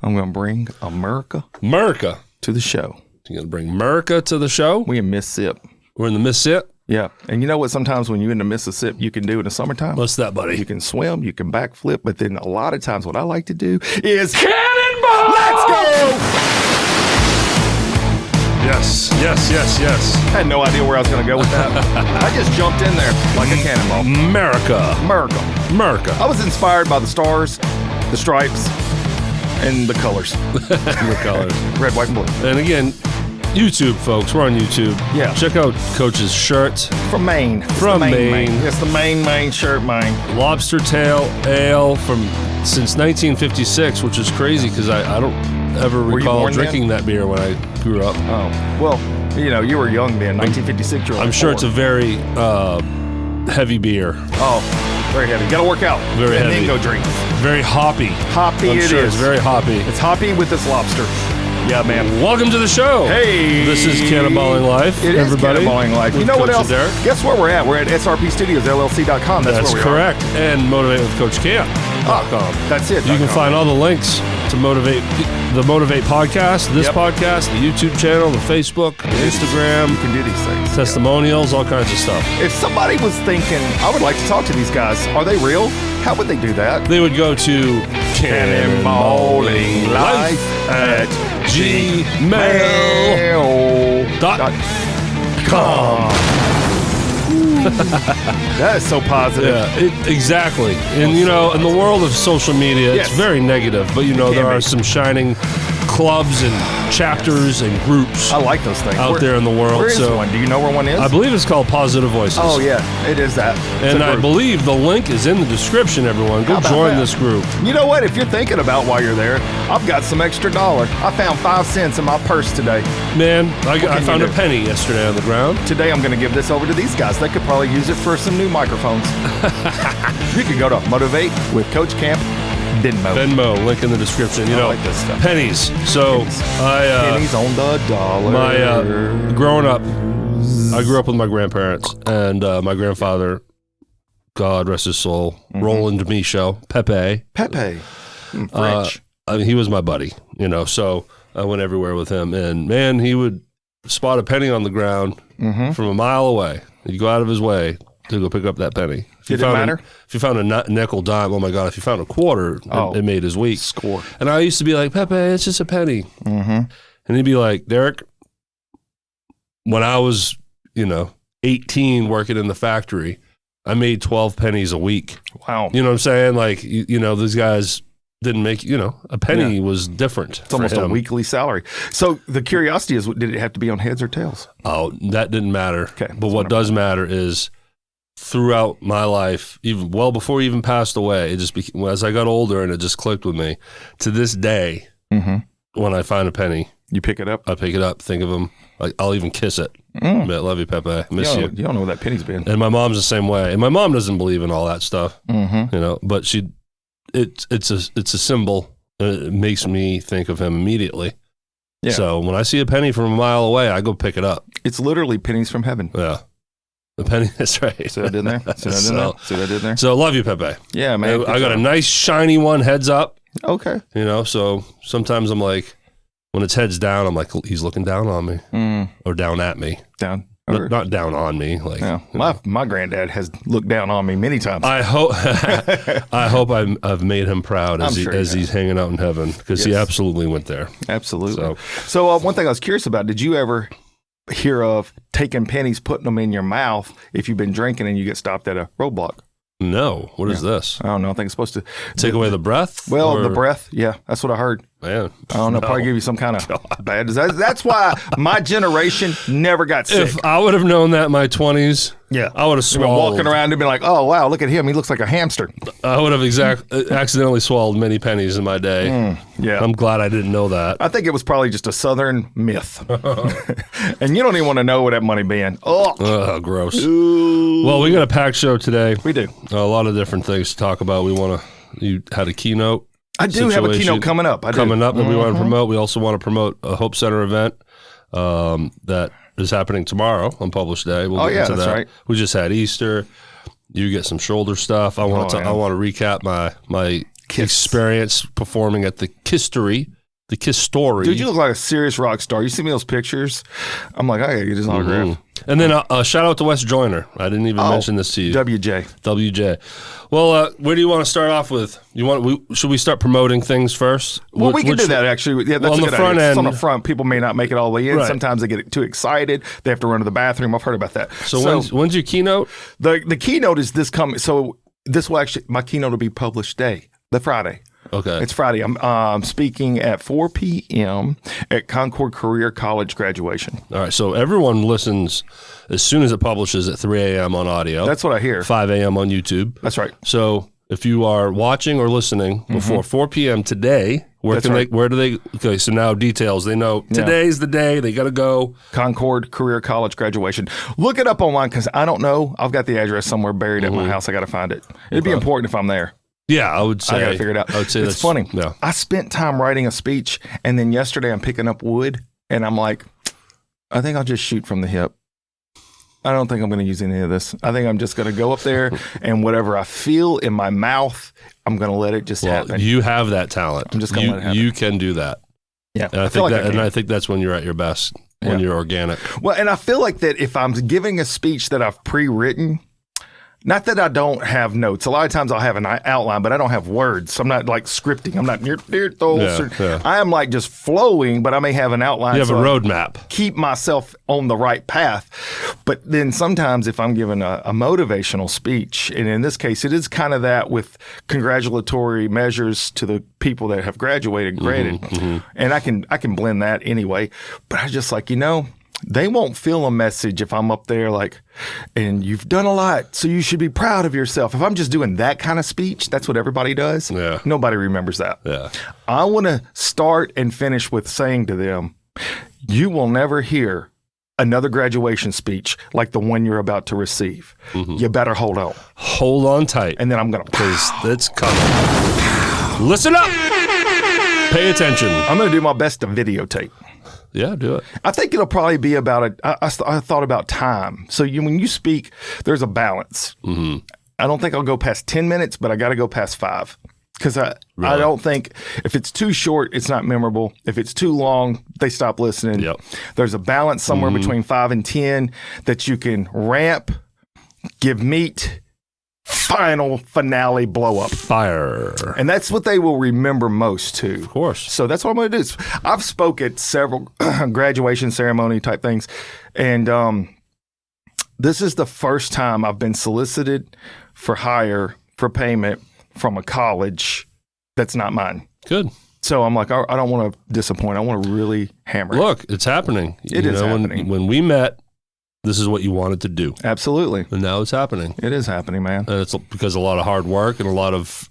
I'm going to bring America to the show. You're going to bring America to the show? We in Mississippi. We're in the Mississippi? Yeah. And you know what? Sometimes when you're in the Mississippi, you can do in the summertime. What's that, buddy? You can swim, you can backflip, but then a lot of times what I like to do is Cannonball! Let's go! Yes. I had no idea where I was going to go with that. I just jumped in there like a cannonball. America. I was inspired by the stars, the stripes, and the colors. The colors. Red, white, and blue. And again, YouTube, folks. We're on YouTube. Yeah. Check out Coach's shirt. From Maine. From Maine. It's the Maine shirt, Maine. Lobster tail ale since 1956, which is crazy because I don't ever recall drinking that beer when I grew up. Oh, well, you know, you were young then. 1956, you were I'm sure it's a very heavy beer. Oh, very heavy. You got to work out. Very heavy. And then go drink. Very hoppy. Hoppy I'm it sure is. It's very hoppy. It's hoppy with this lobster. Yeah, man. Welcome to the show. Hey. This is Cannonballing Life. It everybody. is Cannonballing Life. You know what else? Derrick. Guess where we're at? We're at SRP Studios LLC.com. That's where we correct. And motivatewithcoachcamp.com. That's it. You can find all the links to Motivate podcast, this podcast, the YouTube channel, the Facebook, the Instagram. You can do these things. Testimonials, all kinds of stuff. If somebody was thinking, I would like to talk to these guys, are they real? How would they do that? They would go to Cannonballing Life at gmail.com. That is so positive. Yeah, exactly. And, you know, in the world of social media, it's very negative. But, you know, there are some shining clubs and chapters and groups I like those things. out there in the world. Where is one? Do you know where one is? I believe it's called Positive Voices. Oh, yeah. It is that. And I believe the link is in the description, everyone. Go join this group. You know what? If you're thinking about while you're there, I've got some extra dollar. I found 5 cents in my purse today. Man, I found a penny yesterday on the ground. Today I'm going to give this over to these guys. They could probably use it for some new microphones. You can go to Motivate with Coach Camp Venmo, link in the description. You I know, like this stuff. Pennies. So pennies on the dollar. Growing up, I grew up with my grandparents and my grandfather, God rest his soul, Roland Michaud, Pepe. French. He was my buddy, you know, so I went everywhere with him. And man, he would spot a penny on the ground from a mile away. He'd go out of his way to go pick up that penny. Did it matter? If you found a nickel, dime, oh my God, if you found a quarter, it made his week. Score. And I used to be like, Pepe, it's just a penny. And he'd be like, Derrick, when I was, 18 working in the factory, I made 12 pennies a week. Wow. You know what I'm saying? Like, these guys didn't make, a penny was different. It's almost a weekly salary. So the curiosity is, did it have to be on heads or tails? Oh, that didn't matter. Okay. But what does matter is throughout my life, even well before he even passed away, it just became, as I got older and it just clicked with me, to this day, when I find a penny, you pick it up? I pick it up, think of him. I'll even kiss it. I love you, Pepe. Miss you. You don't know where that penny's been. And my mom's the same way. And my mom doesn't believe in all that stuff, but it's a symbol. It makes me think of him immediately. Yeah. So when I see a penny from a mile away, I go pick it up. It's literally pennies from heaven. Yeah. The penny, that's right. See what I did there? See what I did there? So love you, Pepe. Yeah, man. I got a nice shiny one, heads up. Okay. So sometimes I'm like, when it's heads down, I'm like, he's looking down on me or down at me. Down. Not down on me. Like, yeah. My granddad has looked down on me many times. I hope I've made him proud as he's hanging out in heaven, because he absolutely went there. Absolutely. So one thing I was curious about, did you ever hear of taking pennies, putting them in your mouth if you've been drinking and you get stopped at a roadblock? No. What is this? I don't know. I think it's supposed to take away the breath. Well, the breath. Yeah, that's what I heard. Man, I don't know. Probably give you some kind of bad disease. That's why my generation never got sick. If I would have known that in my 20s, I would have swallowed. Walking around and be like, oh, wow, look at him. He looks like a hamster. I would have accidentally swallowed many pennies in my day. Yeah. I'm glad I didn't know that. I think it was probably just a Southern myth. And you don't even want to know where that money being. Oh, gross. Ooh. Well, we got a packed show today. We do. A lot of different things to talk about. You had a keynote. I do have a keynote coming up. That we want to promote. We also want to promote a Hope Center event that is happening tomorrow on Publish Day. We'll get into that's that. Right. We just had Easter. You get some shoulder stuff. I want to recap my experience performing at the Kistery the kiss story. Dude, you look like a serious rock star. You see me those pictures? I'm like, I gotta get his autograph. And then shout out to Wes Joyner. I didn't even mention this to you. WJ. Well, where do you want to start off with? Should we start promoting things first? Well, we can do that actually. Yeah, that's on a the good front idea. end. On the front, people may not make it all the way in. Right. Sometimes they get too excited. They have to run to the bathroom. I've heard about that. So when's your keynote? The keynote is this coming. So this will actually, my keynote will be published the Friday. Okay. It's Friday. I'm speaking at 4 p.m. at Concord Career College graduation. All right. So everyone listens as soon as it publishes at 3 a.m. on audio. That's what I hear. 5 a.m. on YouTube. That's right. So if you are watching or listening before 4 p.m. today, where do they? Okay. So now details. They know today's the day. They got to go. Concord Career College graduation. Look it up online because I don't know. I've got the address somewhere buried at my house. I got to find it. It'd be important if I'm there. Yeah, I would say. I got to figure it out. I would say it's funny. Yeah. I spent time writing a speech, and then yesterday I'm picking up wood, and I'm like, I think I'll just shoot from the hip. I don't think I'm going to use any of this. I think I'm just going to go up there, and whatever I feel in my mouth, I'm going to let it just happen. You have that talent. I'm just going to let it happen. You can do that. Yeah, and I think that's when you're at your best, when you're organic. Well, and I feel like that if I'm giving a speech that I've pre-written. Not that I don't have notes. A lot of times I'll have an outline, but I don't have words. I'm not like scripting. I'm not near those. I am like just flowing, but I may have an outline. You have a roadmap. Keep myself on the right path. But then sometimes if I'm giving a motivational speech, and in this case, it is kind of that with congratulatory measures to the people that have graduated, granted. And I can blend that anyway. But I just like, they won't feel a message if I'm up there like, and you've done a lot, so you should be proud of yourself. If I'm just doing that kind of speech, that's what everybody does. Yeah. Nobody remembers that. Yeah. I want to start and finish with saying to them, you will never hear another graduation speech like the one you're about to receive. You better hold on. Hold on tight. And then I'm going to. Because it's coming. Listen up. Pay attention. I'm going to do my best to videotape. Yeah, do it. I think it'll probably be about I thought about time. So when you speak, there's a balance. I don't think I'll go past 10 minutes, but I got to go past 5. Because I don't think if it's too short, it's not memorable. If it's too long, they stop listening. Yep. There's a balance somewhere between 5 and 10 that you can ramp, give meat, final finale blow up. Fire. And that's what they will remember most too. Of course. So that's what I'm going to do. I've spoke at several graduation ceremony type things. And this is the first time I've been solicited for hire for payment from a college that's not mine. Good. So I'm like, I don't want to disappoint. I want to really hammer it. Look, it's happening. It is happening. When we met, this is what you wanted to do. Absolutely. And now it's happening. It is happening, man. And it's because a lot of hard work and a lot of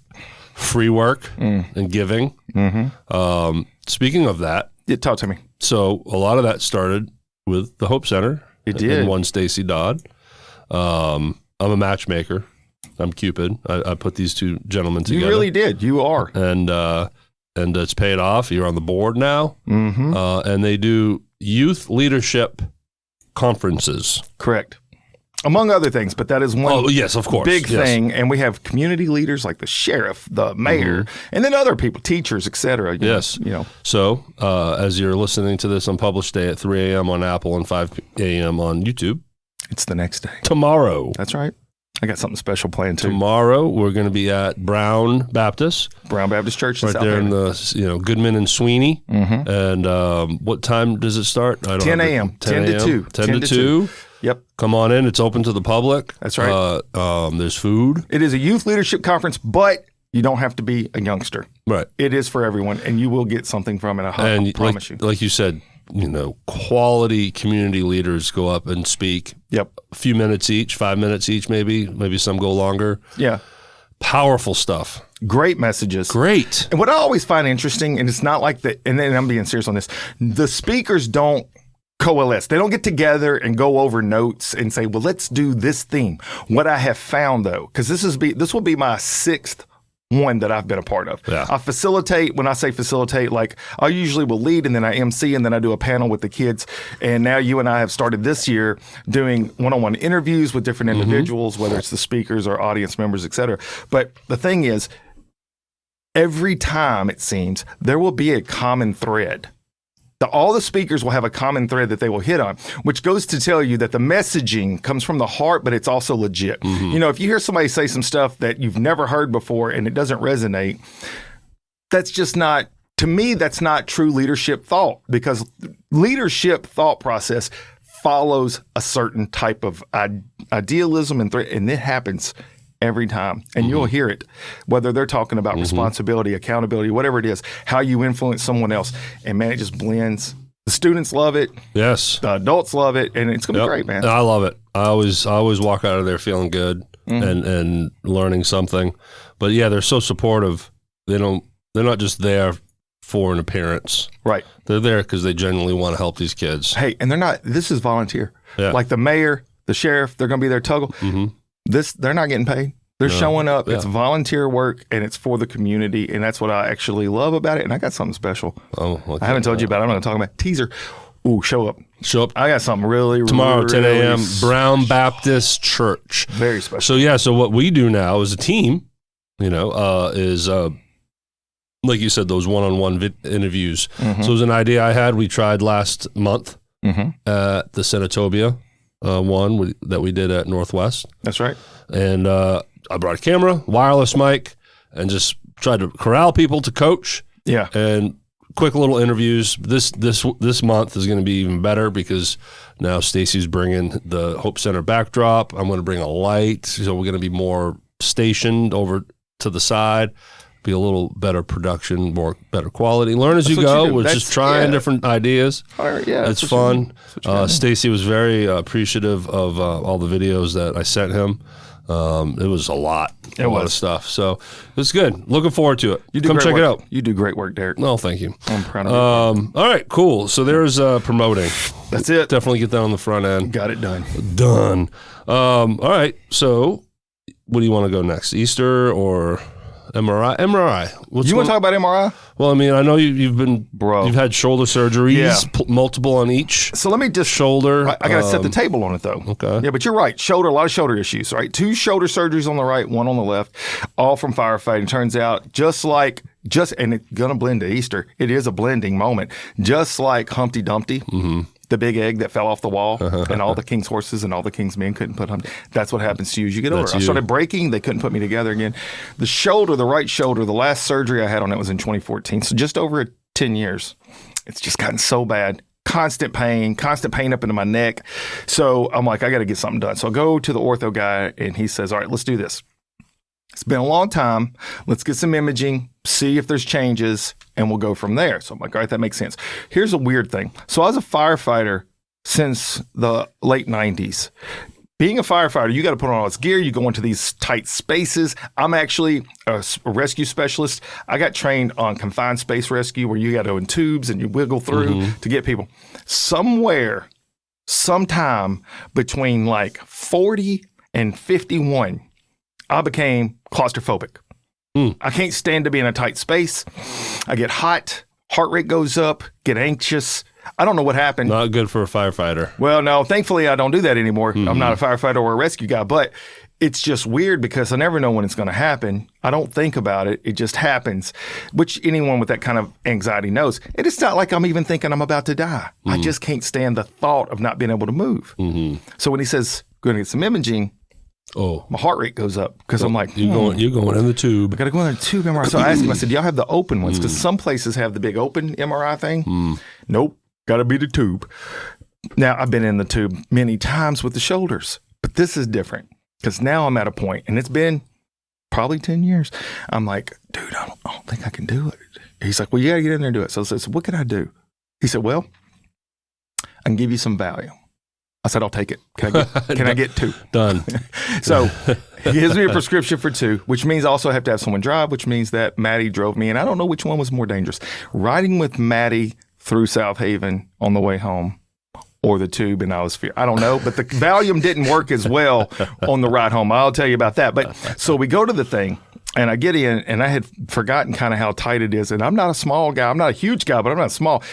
free work and giving. Speaking of that. Talk to me. So a lot of that started with the Hope Center. It did. And one Stacy Dodd. I'm a matchmaker. I'm Cupid. I put these two gentlemen together. You really did. You are. And it's paid off. You're on the board now. And they do youth leadership conferences. Correct. Among other things, but that is one yes, of course. big thing. And we have community leaders like the sheriff, the mayor, and then other people, teachers, et cetera. Yes. So as you're listening to this on published day at 3 a.m. on Apple and 5 a.m. on YouTube. It's the next day. Tomorrow. That's right. I got something special planned too. Tomorrow we're going to be at Brown Baptist Church, right there in the Goodman and Sweeney. And what time does it start? 10 a.m. 10 to 2. 10 to 2. Yep. Come on in. It's open to the public. That's right. There's food. It is a youth leadership conference, but you don't have to be a youngster. Right. It is for everyone, and you will get something from it. I promise you. Like you said, quality community leaders go up and speak. Yep. A few minutes each, 5 minutes each, maybe some go longer. Yeah. Powerful stuff. Great messages. Great. And what I always find interesting, and it's not like and then I'm being serious on this, the speakers don't coalesce. They don't get together and go over notes and say, well, let's do this theme. What I have found though, because this will be my 6th one that I've been a part of. Yeah. I facilitate. When I say facilitate, like I usually will lead and then I MC and then I do a panel with the kids. And now you and I have started this year doing one-on-one interviews with different individuals, whether it's the speakers or audience members, et cetera. But the thing is, every time, it seems, there will be a common thread. All the speakers will have a common thread that they will hit on, which goes to tell you that the messaging comes from the heart, but it's also legit. Mm-hmm. You know, if you hear somebody say some stuff that you've never heard before and it doesn't resonate, that's just not, to me, that's not true leadership thought, because leadership thought process follows a certain type of idealism and it happens every time. And you'll hear it, whether they're talking about responsibility, accountability, whatever it is, how you influence someone else. And man, it just blends. The students love it. Yes. The adults love it. And it's going to be great, man. I love it. I always walk out of there feeling good and learning something. But yeah, they're so supportive. They're not just there for an appearance. Right. They're there because they genuinely want to help these kids. Hey, and this is volunteer. Yeah. Like the mayor, the sheriff, they're going to be there, Tuggle. They're not getting paid. They're showing up. Yeah. It's volunteer work, and it's for the community, and that's what I actually love about it. And I got something special. Oh, okay. I haven't told you about it. I'm not going to talk about it. Teaser. Ooh, show up. I got something really, tomorrow, really, 10 a.m., Brown Baptist Church. Very special. So what we do now as a team, is like you said, those one-on-one interviews. So it was an idea I had. We tried last month at the Senatobia one that we did at Northwest. That's right. And I brought a camera, wireless mic, and just tried to corral people to coach. Yeah. And quick little interviews. This month is going to be even better because now Stacy's bringing the Hope Center backdrop. I'm going to bring a light. So we're going to be more stationed over to the side. Be a little better production, better quality. Learn as you go. We're just trying different ideas. It's fun. Stacy was very appreciative of all the videos that I sent him. It was a lot of stuff. So it was good. Looking forward to it. Come check it out. You do great work, Derrick. No, thank you. I'm proud of you. All right, cool. So there's promoting. That's it. Definitely get that on the front end. Got it done. Done. All right. So what do you want to go next? Easter or MRI? MRI. You want to talk about MRI? Well, I mean, I know you've had shoulder surgeries, multiple on each. So let me just shoulder. I got to set the table on it though. Okay. Yeah, but you're right. A lot of shoulder issues. Right, 2 shoulder surgeries on the right, 1 on the left, all from firefighting. Turns out, and it's gonna blend to Easter. It is a blending moment, just like Humpty Dumpty. The big egg that fell off the wall, and all the king's horses and all the king's men couldn't put him. That's what happens to you as you get older. I started breaking. They couldn't put me together again. The right shoulder, the last surgery I had on it was in 2014. So just over 10 years. It's just gotten so bad. Constant pain up into my neck. So I'm like, I got to get something done. So I go to the ortho guy, and he says, all right, let's do this. It's been a long time. Let's get some imaging, see if there's changes, and we'll go from there. So I'm like, all right, that makes sense. Here's a weird thing. So I was a firefighter since the late 90s. Being a firefighter, you got to put on all this gear. You go into these tight spaces. I'm actually a rescue specialist. I got trained on confined space rescue where you got to go in tubes and you wiggle through to get people. Sometime between like 40 and 51, I became claustrophobic. I can't stand to be in a tight space. I get hot, heart rate goes up, get anxious. I don't know what happened. Not good for a firefighter. Well, no, thankfully I don't do that anymore. I'm not a firefighter or a rescue guy, but it's just weird because I never know when it's going to happen. I don't think about it. It just happens, which anyone with that kind of anxiety knows. And it's not like I'm even thinking I'm about to die. I just can't stand the thought of not being able to move. So when he says, going to get some imaging, my heart rate goes up because I'm like, you're going in the tube. I got to go in the tube MRI. So I asked him, I said, do y'all have the open ones? Because some places have the big open MRI thing. Nope. Got to be the tube. Now, I've been in the tube many times with the shoulders, but this is different because now I'm at a point, and it's been probably 10 years. I'm like, dude, I don't think I can do it. He's like, well, you got to get in there and do it. So I said, what can I do? He said, well, I can give you some value. I said, I'll take it. Can I get 2? Done. So he gives me a prescription for 2, which means I also have to have someone drive, which means that Maddie drove me. And I don't know which one was more dangerous. Riding with Maddie through South Haven on the way home or the tube in Iosphere. I don't know, but the Valium didn't work as well on the ride home. I'll tell you about that. But so we go to the thing. And I get in, and I had forgotten kind of how tight it is. And I'm not a small guy. I'm not a huge guy, but I'm not small.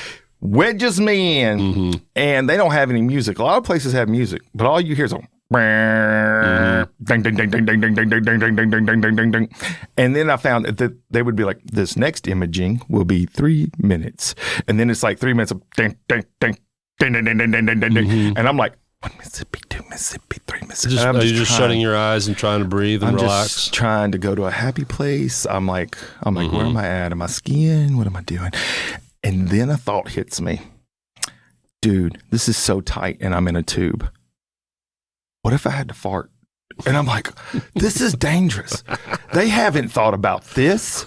Wedges me in, and they don't have any music. A lot of places have music, but all you hear is Ding, ding, ding, ding, ding, ding, ding, ding, ding, ding, ding, ding, ding, ding, ding. And then I found that they would be like, this next imaging will be 3 minutes. And then it's like 3 minutes of ding, ding, ding, ding, ding, ding, ding, ding, ding, ding. And I'm like, 1 Mississippi, 2 Mississippi, 3 Mississippi. Are you just shutting your eyes and trying to breathe and relax? I'm just trying to go to a happy place. I'm like, where am I at? Am I skiing? What am I doing? And then a thought hits me. Dude, this is so tight and I'm in a tube. What if I had to fart? And I'm like, this is dangerous. They haven't thought about this.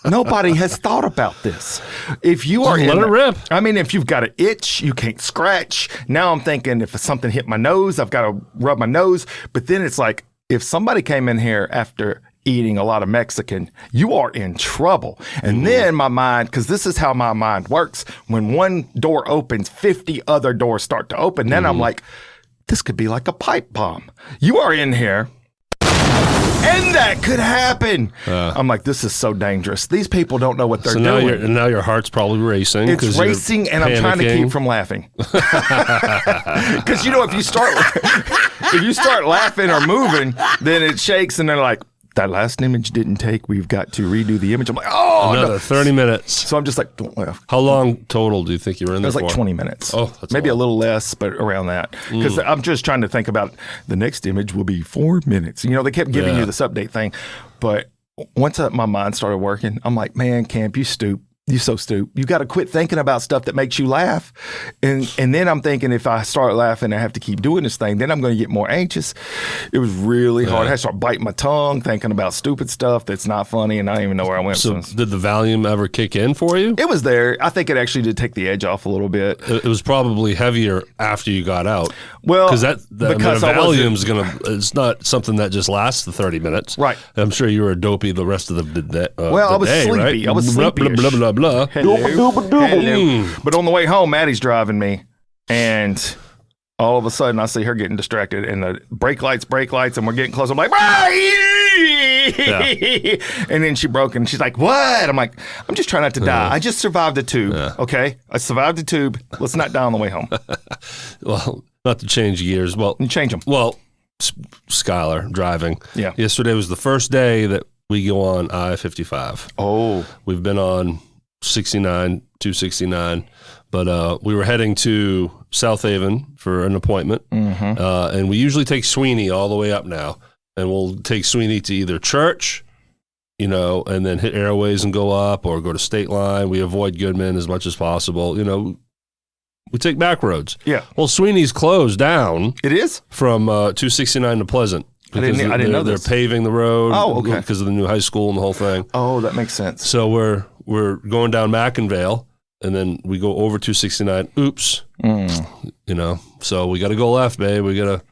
Nobody has thought about this. If you are let it rip. I mean, if you've got an itch, you can't scratch. Now I'm thinking if something hit my nose, I've got to rub my nose. But then it's like, if somebody came in here after eating a lot of Mexican, you are in trouble. And then my mind, because this is how my mind works, when one door opens, 50 other doors start to open. Then I'm like, this could be like a pipe bomb. You are in here, and that could happen. I'm like, this is so dangerous. These people don't know what they're doing. Now your heart's probably racing. It's racing, and I'm trying to keep from laughing. Because if you start laughing or moving, then it shakes, and they're like, that last image didn't take. We've got to redo the image. I'm like, another 30 minutes. So I'm just like, don't laugh. How long total do you think you were in there for? It was like 20 minutes. Oh, that's maybe a little less, but around that. Because I'm just trying to think about the next image will be 4 minutes. They kept giving you this update thing. But once my mind started working, I'm like, man, Camp, you stoop. You so stupid. You got to quit thinking about stuff that makes you laugh. And then I'm thinking if I start laughing, I have to keep doing this thing, then I'm going to get more anxious. It was really hard. I had to start biting my tongue, thinking about stupid stuff that's not funny, and I don't even know where I went. So did the Valium ever kick in for you? It was there. I think it actually did take the edge off a little bit. It was probably heavier after you got out. Well, because Valium's it's not something that just lasts the 30 minutes. Right. I'm sure you were dopey the rest of the day. I was sleepy. Right? I was sleepy. Blah, blah, blah, blah. Hello. But on the way home, Maddie's driving me, and all of a sudden I see her getting distracted, and the brake lights, and we're getting close. I'm like, and then she broke, and she's like, what? I'm like, I'm just trying not to die. I just survived the tube. Okay, I survived the tube. Let's not die on the way home. Well, not to change gears. Well, you change them. Well, Skylar driving. Yeah. Yesterday was the first day that we go on I-55. Oh, we've been on 69, 269, but we were heading to South Haven for an appointment, and we usually take Sweeney all the way up now, and we'll take Sweeney to either church, and then hit Airways and go up, or go to State Line. We avoid Goodman as much as possible. We take back roads. Yeah. Well, Sweeney's closed down. It is? From 269 to Pleasant. I didn't know this. They're paving the road. Oh, okay. Because of the new high school and the whole thing. Oh, that makes sense. So we're going down McInvale, and then we go over 269. Oops. So we got to go left, babe. We got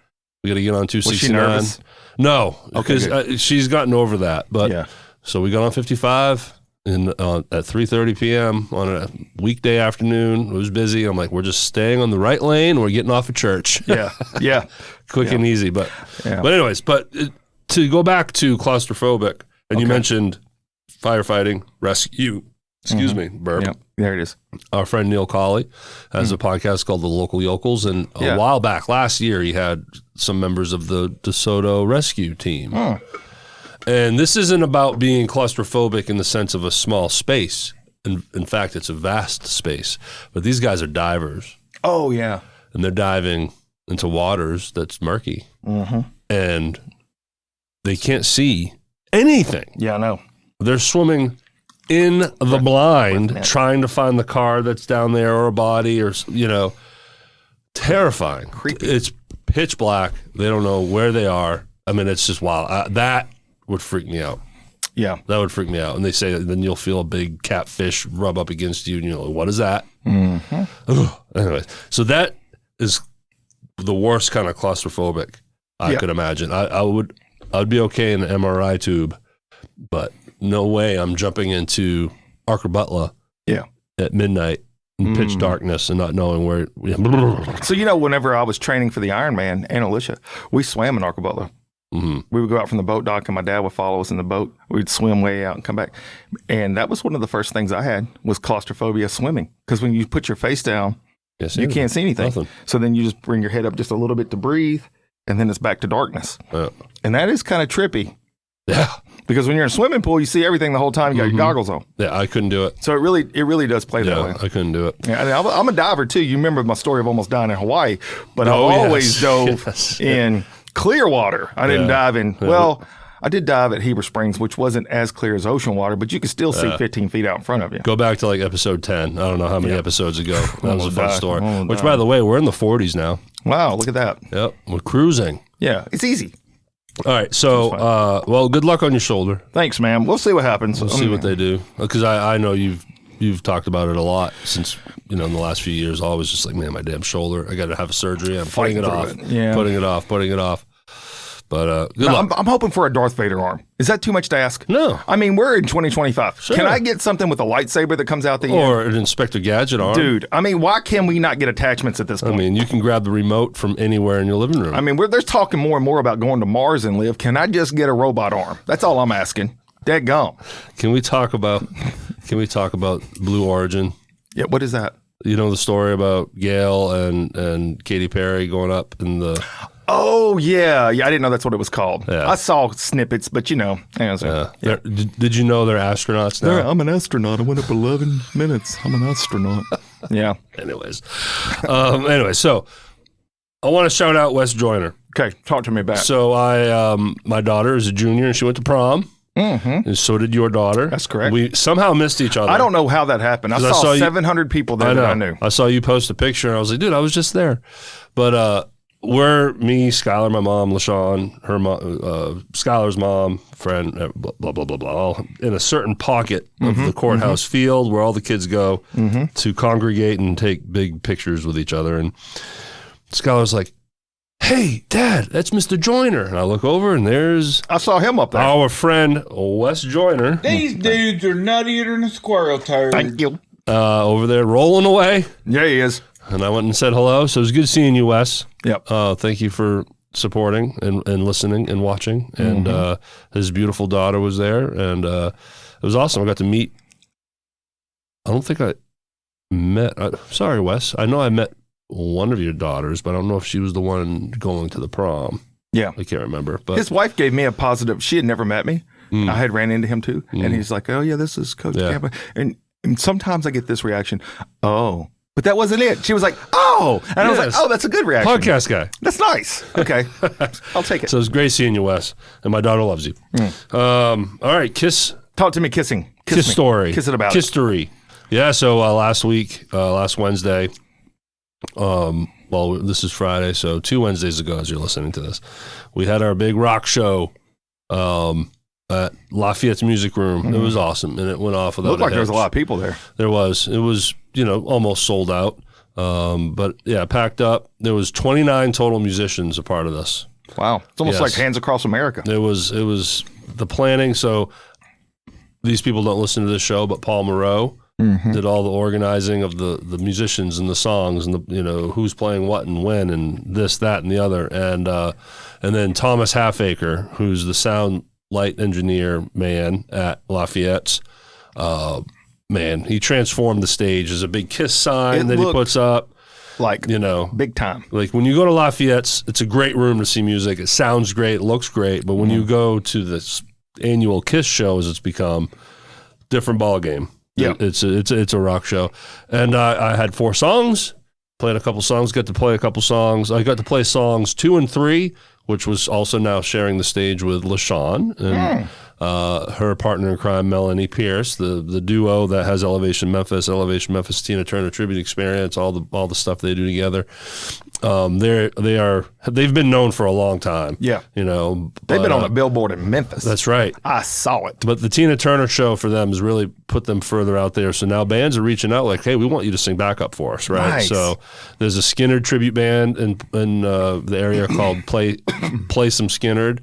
to get on 269. Was she nervous? No, because she's gotten over that. But so we got on 55 at 3:30 p.m. on a weekday afternoon. It was busy. I'm like, we're just staying on the right lane. We're getting off of church. Yeah. Quick and easy. But anyways, to go back to claustrophobic, and you mentioned firefighting, rescue. Excuse me, burp. Yep, there it is. Our friend Neil Colley has a podcast called The Local Yokels, and a while back, last year, he had some members of the DeSoto rescue team. And this isn't about being claustrophobic in the sense of a small space. In fact, it's a vast space. But these guys are divers. Oh, yeah. And they're diving into waters that's murky. And they can't see anything. Yeah, I know. They're swimming in the blind, trying to find the car that's down there, or a body, or, terrifying. Creepy. It's pitch black. They don't know where they are. I mean, it's just wild. That would freak me out. Yeah. That would freak me out. And they say then you'll feel a big catfish rub up against you, and you're like, what is that? Anyway, so that is the worst kind of claustrophobic I could imagine. I'd be okay in an MRI tube, but no way I'm jumping into Archer Butler at midnight in pitch darkness and not knowing where. So, whenever I was training for the Ironman, Ann Alicia, we swam in Archer Butler. We would go out from the boat dock, and my dad would follow us in the boat. We'd swim way out and come back. And that was one of the first things I had was claustrophobia swimming. Because when you put your face down, you can't see anything. Nothing. So then you just bring your head up just a little bit to breathe. and then it's back to darkness. Yeah. And that is kind of trippy. Yeah. Because when you're in a swimming pool, you see everything the whole time. You got your goggles on. Yeah, I couldn't do it. So it really does play that way. I couldn't do it. Yeah, I'm a diver too. You remember my story of almost dying in Hawaii, but I've always dove in clear water. I didn't dive in. Well, I did dive at Heber Springs, which wasn't as clear as ocean water, but you could still see 15 feet out in front of you. Go back to like episode 10. I don't know how many episodes ago. That was a fun story. Which, by the way, we're in the 40s now. Wow, look at that. Yep, we're cruising. Yeah, it's easy. All right, so well, good luck on your shoulder. Thanks, man. We'll see what happens. We'll see what they do, because I know you've talked about it a lot since in the last few years. Always just like, man, my damn shoulder. I got to have surgery. I'm putting it off. Yeah, putting it off. But good luck. I'm hoping for a Darth Vader arm. Is that too much to ask? No. I mean, we're in 2025. Sure. Can I get something with a lightsaber that comes out the end? Or an Inspector Gadget arm? Dude, I mean, why can we not get attachments at this point? I mean, you can grab the remote from anywhere in your living room. I mean, there's talking more and more about going to Mars and live. Can I just get a robot arm? That's all I'm asking. Dadgum. Can we talk about Blue Origin? Yeah, what is that? You know the story about Gail and Katy Perry going up in the... Oh, yeah. Yeah, I didn't know that's what it was called. Yeah. I saw snippets, but Did you know they're astronauts now? I'm an astronaut. I went up 11 minutes. I'm an astronaut. Yeah. Anyways, so I want to shout out Wes Joyner. Okay, talk to me about it. So my daughter is a junior, and she went to prom. Mm-hmm. And so did your daughter. That's correct. We somehow missed each other. I don't know how that happened. I saw 700 people there that I knew. I saw you post a picture, and I was like, dude, I was just there. But we're me, Skylar, my mom, La-Shon, her mom, Skylar's mom, friend, blah, blah, blah, blah, blah, all in a certain pocket of the courthouse field where all the kids go to congregate and take big pictures with each other. And Skylar's like, hey, Dad, that's Mr. Joyner. And I look over, and I saw him up there. Our friend, Wes Joyner. These dudes are nuttier than a squirrel turd. Thank you. Over there rolling away. Yeah, he is. And I went and said hello. So it was good seeing you, Wes. Yep. Thank you for supporting and listening and watching. And his beautiful daughter was there. And it was awesome. I got to meet, I don't think I met, sorry, Wes. I know I met one of your daughters, but I don't know if she was the one going to the prom. Yeah. I can't remember. But his wife gave me a positive. She had never met me. I had ran into him too. And he's like, oh, yeah, this is Coach Campbell. And sometimes I get this reaction, oh. But that wasn't it. She was like, oh. And I was like, oh, that's a good reaction. Podcast guy. That's nice. Okay. I'll take it. So it's great seeing you, Wes. And my daughter loves you. All right. Talk to me kissing. Kiss story. Kiss it about Kiss-tory. Yeah. So last Wednesday, well, this is Friday. So 2 Wednesdays ago, as you're listening to this, we had our big rock show at Lafayette's Music Room. It was awesome. And it went off without Looked like there was a lot of people there. There was. It was, almost sold out. But yeah, packed up. There was 29 total musicians a part of this. Wow. It's almost like Hands Across America. It was the planning. So these people don't listen to this show, but Paul Moreau did all the organizing of the musicians and the songs and who's playing what and when and this, that, and the other. And then Thomas Halfacre, who's the sound light engineer man at Lafayette's, man, he transformed the stage. There's a big Kiss sign that he puts up. Like, big time. Like when you go to Lafayette's, it's a great room to see music. It sounds great, it looks great. But when you go to this annual Kiss show, as it's become, different ball game. Yeah, it's a rock show. And I had 4 songs, played a couple songs, got to play a couple songs. I got to play songs 2 and 3, which was also now sharing the stage with La-Shon and her partner in crime, Melanie Pierce, the duo that has Elevation Memphis, Tina Turner Tribute Experience, all the stuff they do together. They've been known for a long time. Yeah. They've been on a billboard in Memphis. That's right. I saw it. But the Tina Turner show for them has really put them further out there. So now bands are reaching out like, hey, we want you to sing backup for us, right? Nice. So there's a Skynyrd tribute band in the area called Play Some Skynyrd.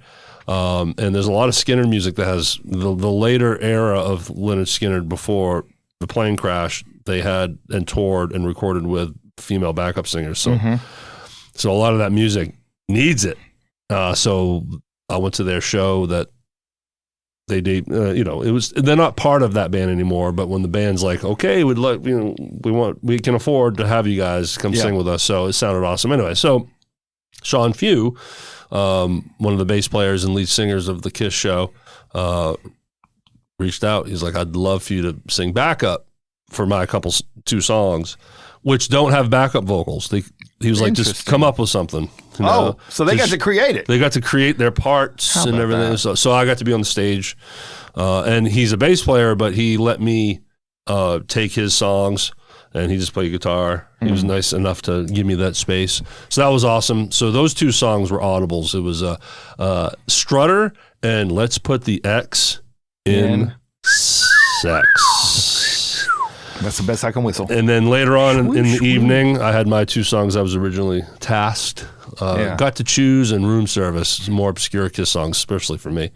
And there's a lot of Skynyrd music that has the later era of Lynyrd Skynyrd before the plane crash. They had and toured and recorded with female backup singers. So, so a lot of that music needs it. So I went to their show that they did. They're not part of that band anymore. But when the band's like, okay, we can afford to have you guys come sing with us. So it sounded awesome. Anyway, so Sean Few one of the bass players and lead singers of the Kiss show, reached out. He's like, I'd love for you to sing backup for my two songs, which don't have backup vocals. He was like, just come up with something. You know? So they got to create it. They got to create their parts and everything. So I got to be on the stage. And he's a bass player, but he let me take his songs, and he just played guitar. He was nice enough to give me that space. So that was awesome. So those two songs were audibles. It was Strutter and Let's Put the X in Sex. That's the best I can whistle. And then later on in the evening, I had my two songs I was originally tasked. Got to choose, and Room Service, more obscure Kiss songs, especially for me.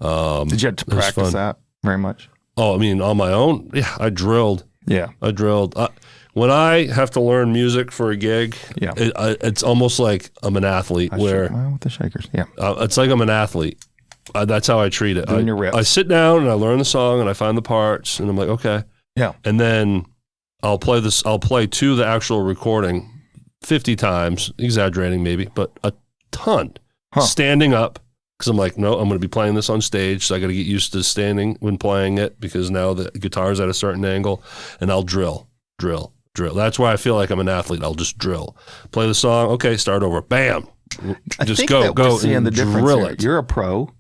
Did you have to practice that very much? Oh, I mean, on my own? Yeah, I drilled. Yeah. I drilled. When I have to learn music for a gig, it's almost like I'm an athlete. With the shakers, it's like I'm an athlete. That's how I treat it. Doing your riffs. I sit down and I learn the song and I find the parts and I'm like, okay. Yeah. And then I'll play to the actual recording 50 times, exaggerating maybe, but a ton. Standing up, because I'm like, no, I'm going to be playing this on stage, so I got to get used to standing when playing it, because now the guitar's at a certain angle, and I'll drill. That's why I feel like I'm an athlete. I'll just drill. Play the song, okay, start over, bam. Just go and the drill it. You're a pro.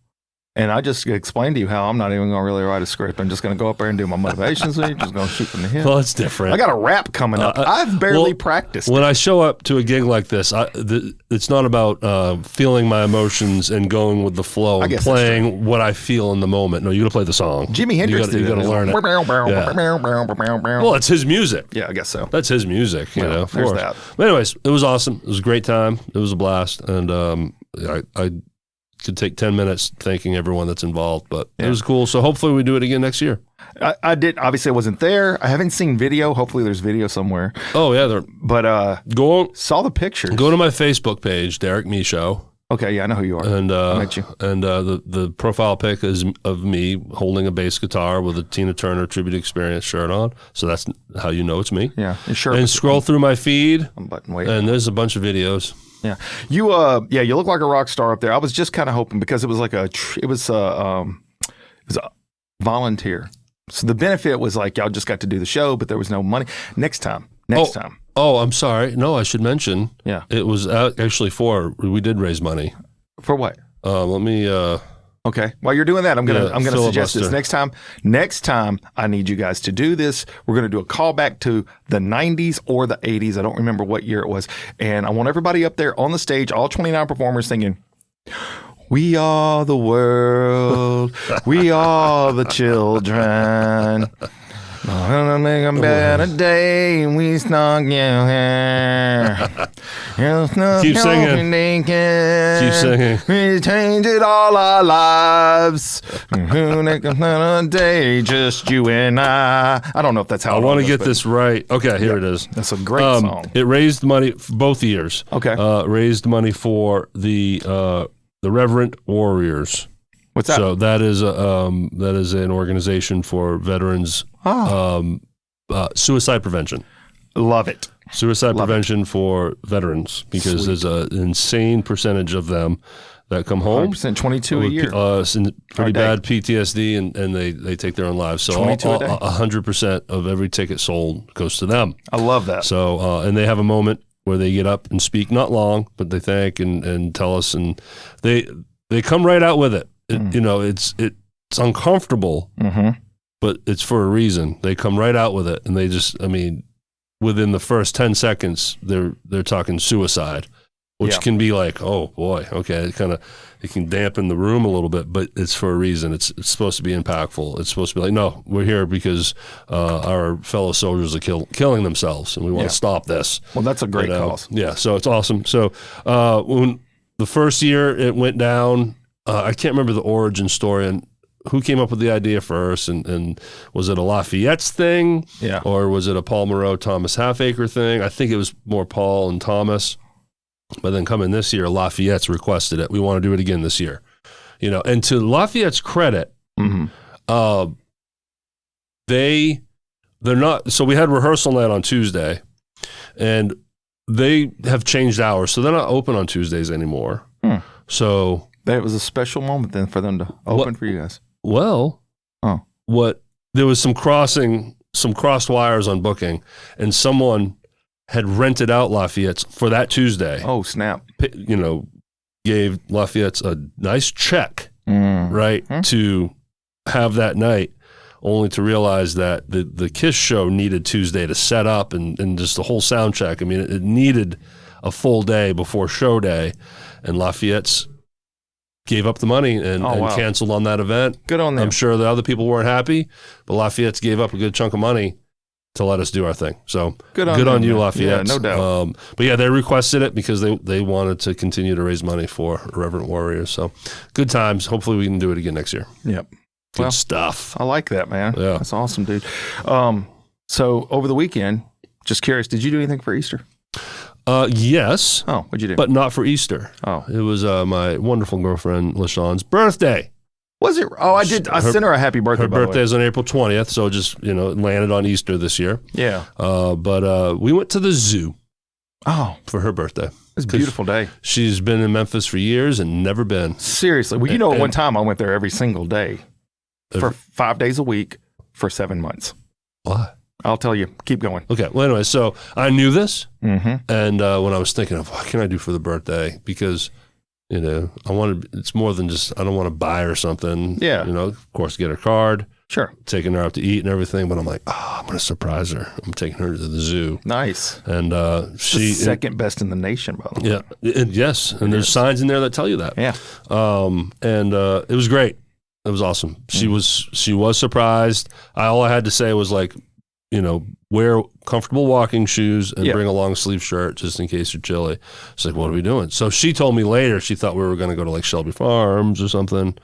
And I just explained to you how I'm not even going to really write a script. I'm just going to go up there and do my motivation speech. Just going to shoot from the hip. Well, it's different. I got a rap coming up. I've barely practiced. When I show up to a gig like this, it's not about feeling my emotions and going with the flow and playing what I feel in the moment. No, you got to play the song. Jimi Hendrix You got to learn it. Yeah. Well, it's his music. Yeah, I guess so. That's his music. You know. There's that. But anyways, it was awesome. It was a great time. It was a blast, and I could take 10 minutes thanking everyone that's involved, but it was cool. So hopefully we do it again next year. I did. Obviously, I wasn't there. I haven't seen video. Hopefully, there's video somewhere. Oh yeah, saw the pictures. Go to my Facebook page, Derrick Me Show. Okay, yeah, I know who you are. And I met you. And the profile pic is of me holding a bass guitar with a Tina Turner Tribute Experience shirt on. So that's how you know it's me. Yeah, sure. And scroll through my feed. I'm button waiting. And there's a bunch of videos. Yeah, you look like a rock star up there. I was just kind of hoping, because it was like a volunteer. So the benefit was like y'all just got to do the show, but there was no money. Next time. Oh, I'm sorry. No, I should mention. Yeah, it was actually we did raise money. For what? Let me. Okay. While you're doing that, I'm gonna suggest this next time. I need you guys to do this. We're gonna do a callback to the 90s or the 80s. I don't remember what year it was. And I want everybody up there on the stage, all 29 performers, singing, "We are the world. We are the children. Gonna make a better day. We snug you here. Keep singing. Keep singing. We changed all our lives. Who make a better day? Just you and I." I don't know if that's how I want to get this right. Okay, here it is. That's a great song. It raised money for both years. Okay. Raised money for the Reverend Warriors. What's that? So that is an organization for veterans. Suicide prevention. Love it. Suicide prevention for veterans, because there's an insane percentage of them that come home. 22 a year. Pretty bad PTSD, and they take their own lives. So 100% of every ticket sold goes to them. I love that. So and they have a moment where they get up and speak, not long, but they thank and tell us, and they come right out with it. You know, it's uncomfortable. Mm-hmm. But it's for a reason. They come right out with it, and they just, I mean, within the first 10 seconds, they're talking suicide, which can be like, oh boy, okay, it can dampen the room a little bit, but it's for a reason. It's supposed to be impactful. It's supposed to be like, no, we're here because our fellow soldiers are killing themselves, and we want to stop this. Well, that's a great cause. Yeah, so it's awesome. So when the first year it went down, I can't remember the origin story and who came up with the idea first, and was it a Lafayette's thing? Yeah. Or was it a Paul Moreau, Thomas Halfacre thing? I think it was more Paul and Thomas. But then coming this year, Lafayette's requested it. We want to do it again this year. You know, and to Lafayette's credit, they're not, so we had rehearsal night on Tuesday, and they have changed hours, so they're not open on Tuesdays anymore. So that was a special moment then for them to open for you guys. Well, there was some crossed wires on booking, and someone had rented out Lafayette's for that Tuesday. Oh, snap. You know, gave Lafayette's a nice check, right, to have that night, only to realize that the Kiss show needed Tuesday to set up and just the whole sound check. I mean, it needed a full day before show day, and Lafayette's gave up the money and canceled on that event. Good on them. I'm sure the other people weren't happy, but Lafayette's gave up a good chunk of money to let us do our thing. So good on you, Lafayette. Yeah, no doubt. But yeah, they requested it because they wanted to continue to raise money for Irreverent Warriors. So good times. Hopefully we can do it again next year. Yep. Good stuff. I like that, man. Yeah. That's awesome, dude. So over the weekend, just curious, did you do anything for Easter? Yes. Oh, what'd you do? But not for Easter. Oh. It was my wonderful girlfriend, La-Shon's birthday. Was it? Oh, I did. I sent her a happy birthday. Her birthday is on April 20th, so just, it landed on Easter this year. Yeah. But we went to the zoo. Oh. For her birthday. It's a beautiful day. She's been in Memphis for years and never been. Seriously. Well, at one time I went there every single day for 5 days a week for 7 months. Why? I'll tell you. Keep going. Okay. Well, anyway, so I knew this. Mm-hmm. And when I was thinking of what can I do for the birthday, because it's more than just, I don't want to buy her something. Yeah. Of course, get her card. Sure. Taking her out to eat and everything. But I'm like, I'm going to surprise her. I'm taking her to the zoo. Nice. And she's second best in the nation, by the way. Yeah. Yes. And there's signs in there that tell you that. Yeah. And it was great. It was awesome. She was surprised. All I had to say was like, wear comfortable walking shoes and bring a long sleeve shirt just in case you're chilly. It's like, what are we doing? So she told me later, she thought we were going to go to like Shelby Farms or something,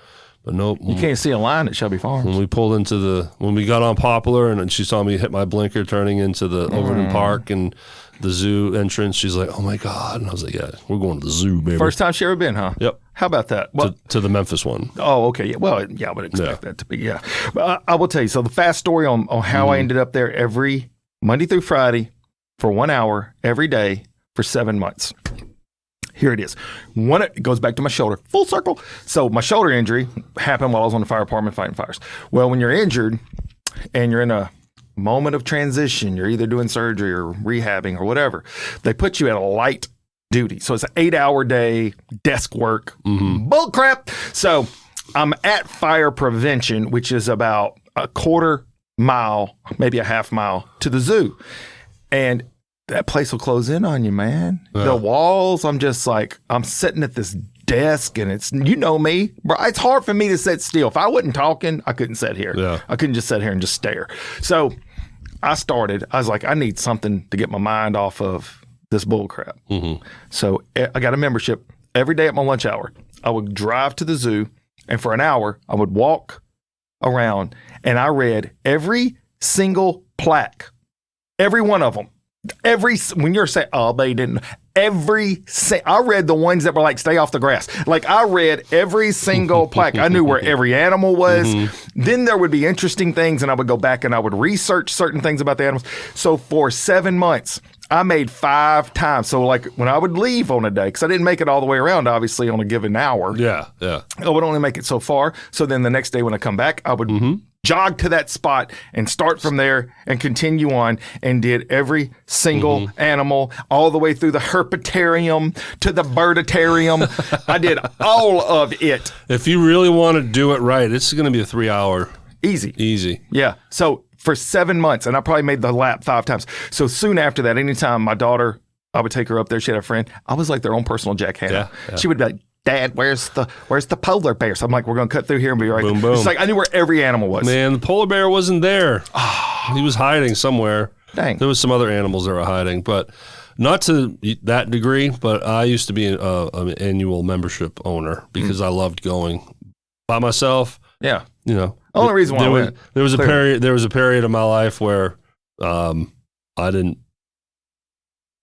but nope. You can't see a line at Shelby Farms. When we pulled when we got on Poplar and she saw me hit my blinker turning into the Overton Park and the zoo entrance, she's like, oh my God. And I was like, yeah, we're going to the zoo, baby. First time she ever been, huh? Yep. How about that? Well, to the Memphis one. Oh, okay. Yeah. Well, yeah, I would expect that to be, yeah. But I will tell you, so the fast story on how I ended up there every Monday through Friday for 1 hour every day for 7 months. Here it is. It goes back to my shoulder. Full circle. So my shoulder injury happened while I was on the fire department fighting fires. Well, when you're injured and you're in a moment of transition, you're either doing surgery or rehabbing or whatever, they put you at a light duty. So it's an 8-hour day, desk work, bull crap. So I'm at fire prevention, which is about a quarter mile, maybe a half mile to the zoo. And that place will close in on you, man. Yeah. The walls, I'm just like, I'm sitting at this desk and it's, me, bro, it's hard for me to sit still. If I wasn't talking, I couldn't sit here. Yeah. I couldn't just sit here and just stare. So I was like, I need something to get my mind off of this bull crap. Mm-hmm. So I got a membership every day at my lunch hour. I would drive to the zoo and for an hour I would walk around and I read every single plaque, every one of them. When you're saying, oh, they didn't, I read the ones that were like, stay off the grass. Like I read every single plaque. I knew where every animal was. Mm-hmm. Then there would be interesting things and I would go back and I would research certain things about the animals. So for 7 months, I made 5 times. So like when I would leave on a day, because I didn't make it all the way around, obviously, on a given hour. Yeah. I would only make it so far. So then the next day when I come back, I would jog to that spot and start from there and continue on and did every single animal all the way through the herpetarium to the birditarium. I did all of it. If you really want to do it right, it's going to be a 3-hour. Easy. Yeah. So for 7 months, and I probably made the lap 5 times. So soon after that, anytime my daughter, I would take her up there. She had a friend. I was like their own personal Jack Hanna. Yeah. She would be like, Dad, where's the polar bear? So I'm like, we're going to cut through here and be right boom, there. boom. It's like I knew where every animal was. Man, the polar bear wasn't there. He was hiding somewhere. Dang. There was some other animals that were hiding, but not to that degree. But I used to be an annual membership owner because I loved going by myself. Yeah. Only reason why I went. There was a period of my life where I didn't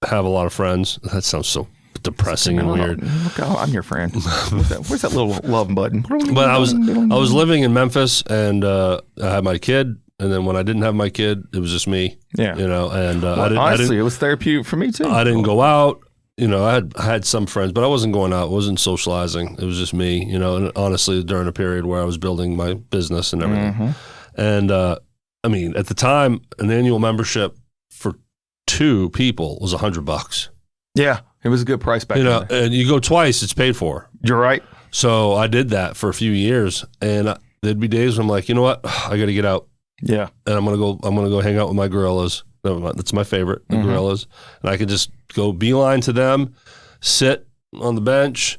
have a lot of friends. That sounds so depressing and weird. Look, I'm your friend. Where's that little love button? But I was living in Memphis and I had my kid, and then when I didn't have my kid, it was just me. Yeah. And honestly, it was therapeutic for me too. I didn't go out. I had some friends, but I wasn't going out, wasn't socializing. It was just me, and honestly, during a period where I was building my business and everything. And, at the time, an annual membership for 2 people was $100. Yeah. It was a good price back then. And you go twice, it's paid for. You're right. So I did that for a few years, and there'd be days when I'm like, you know what, I got to get out. Yeah. And I'm gonna go hang out with my gorillas. That's my favorite, the gorillas. And I could just go beeline to them, sit on the bench,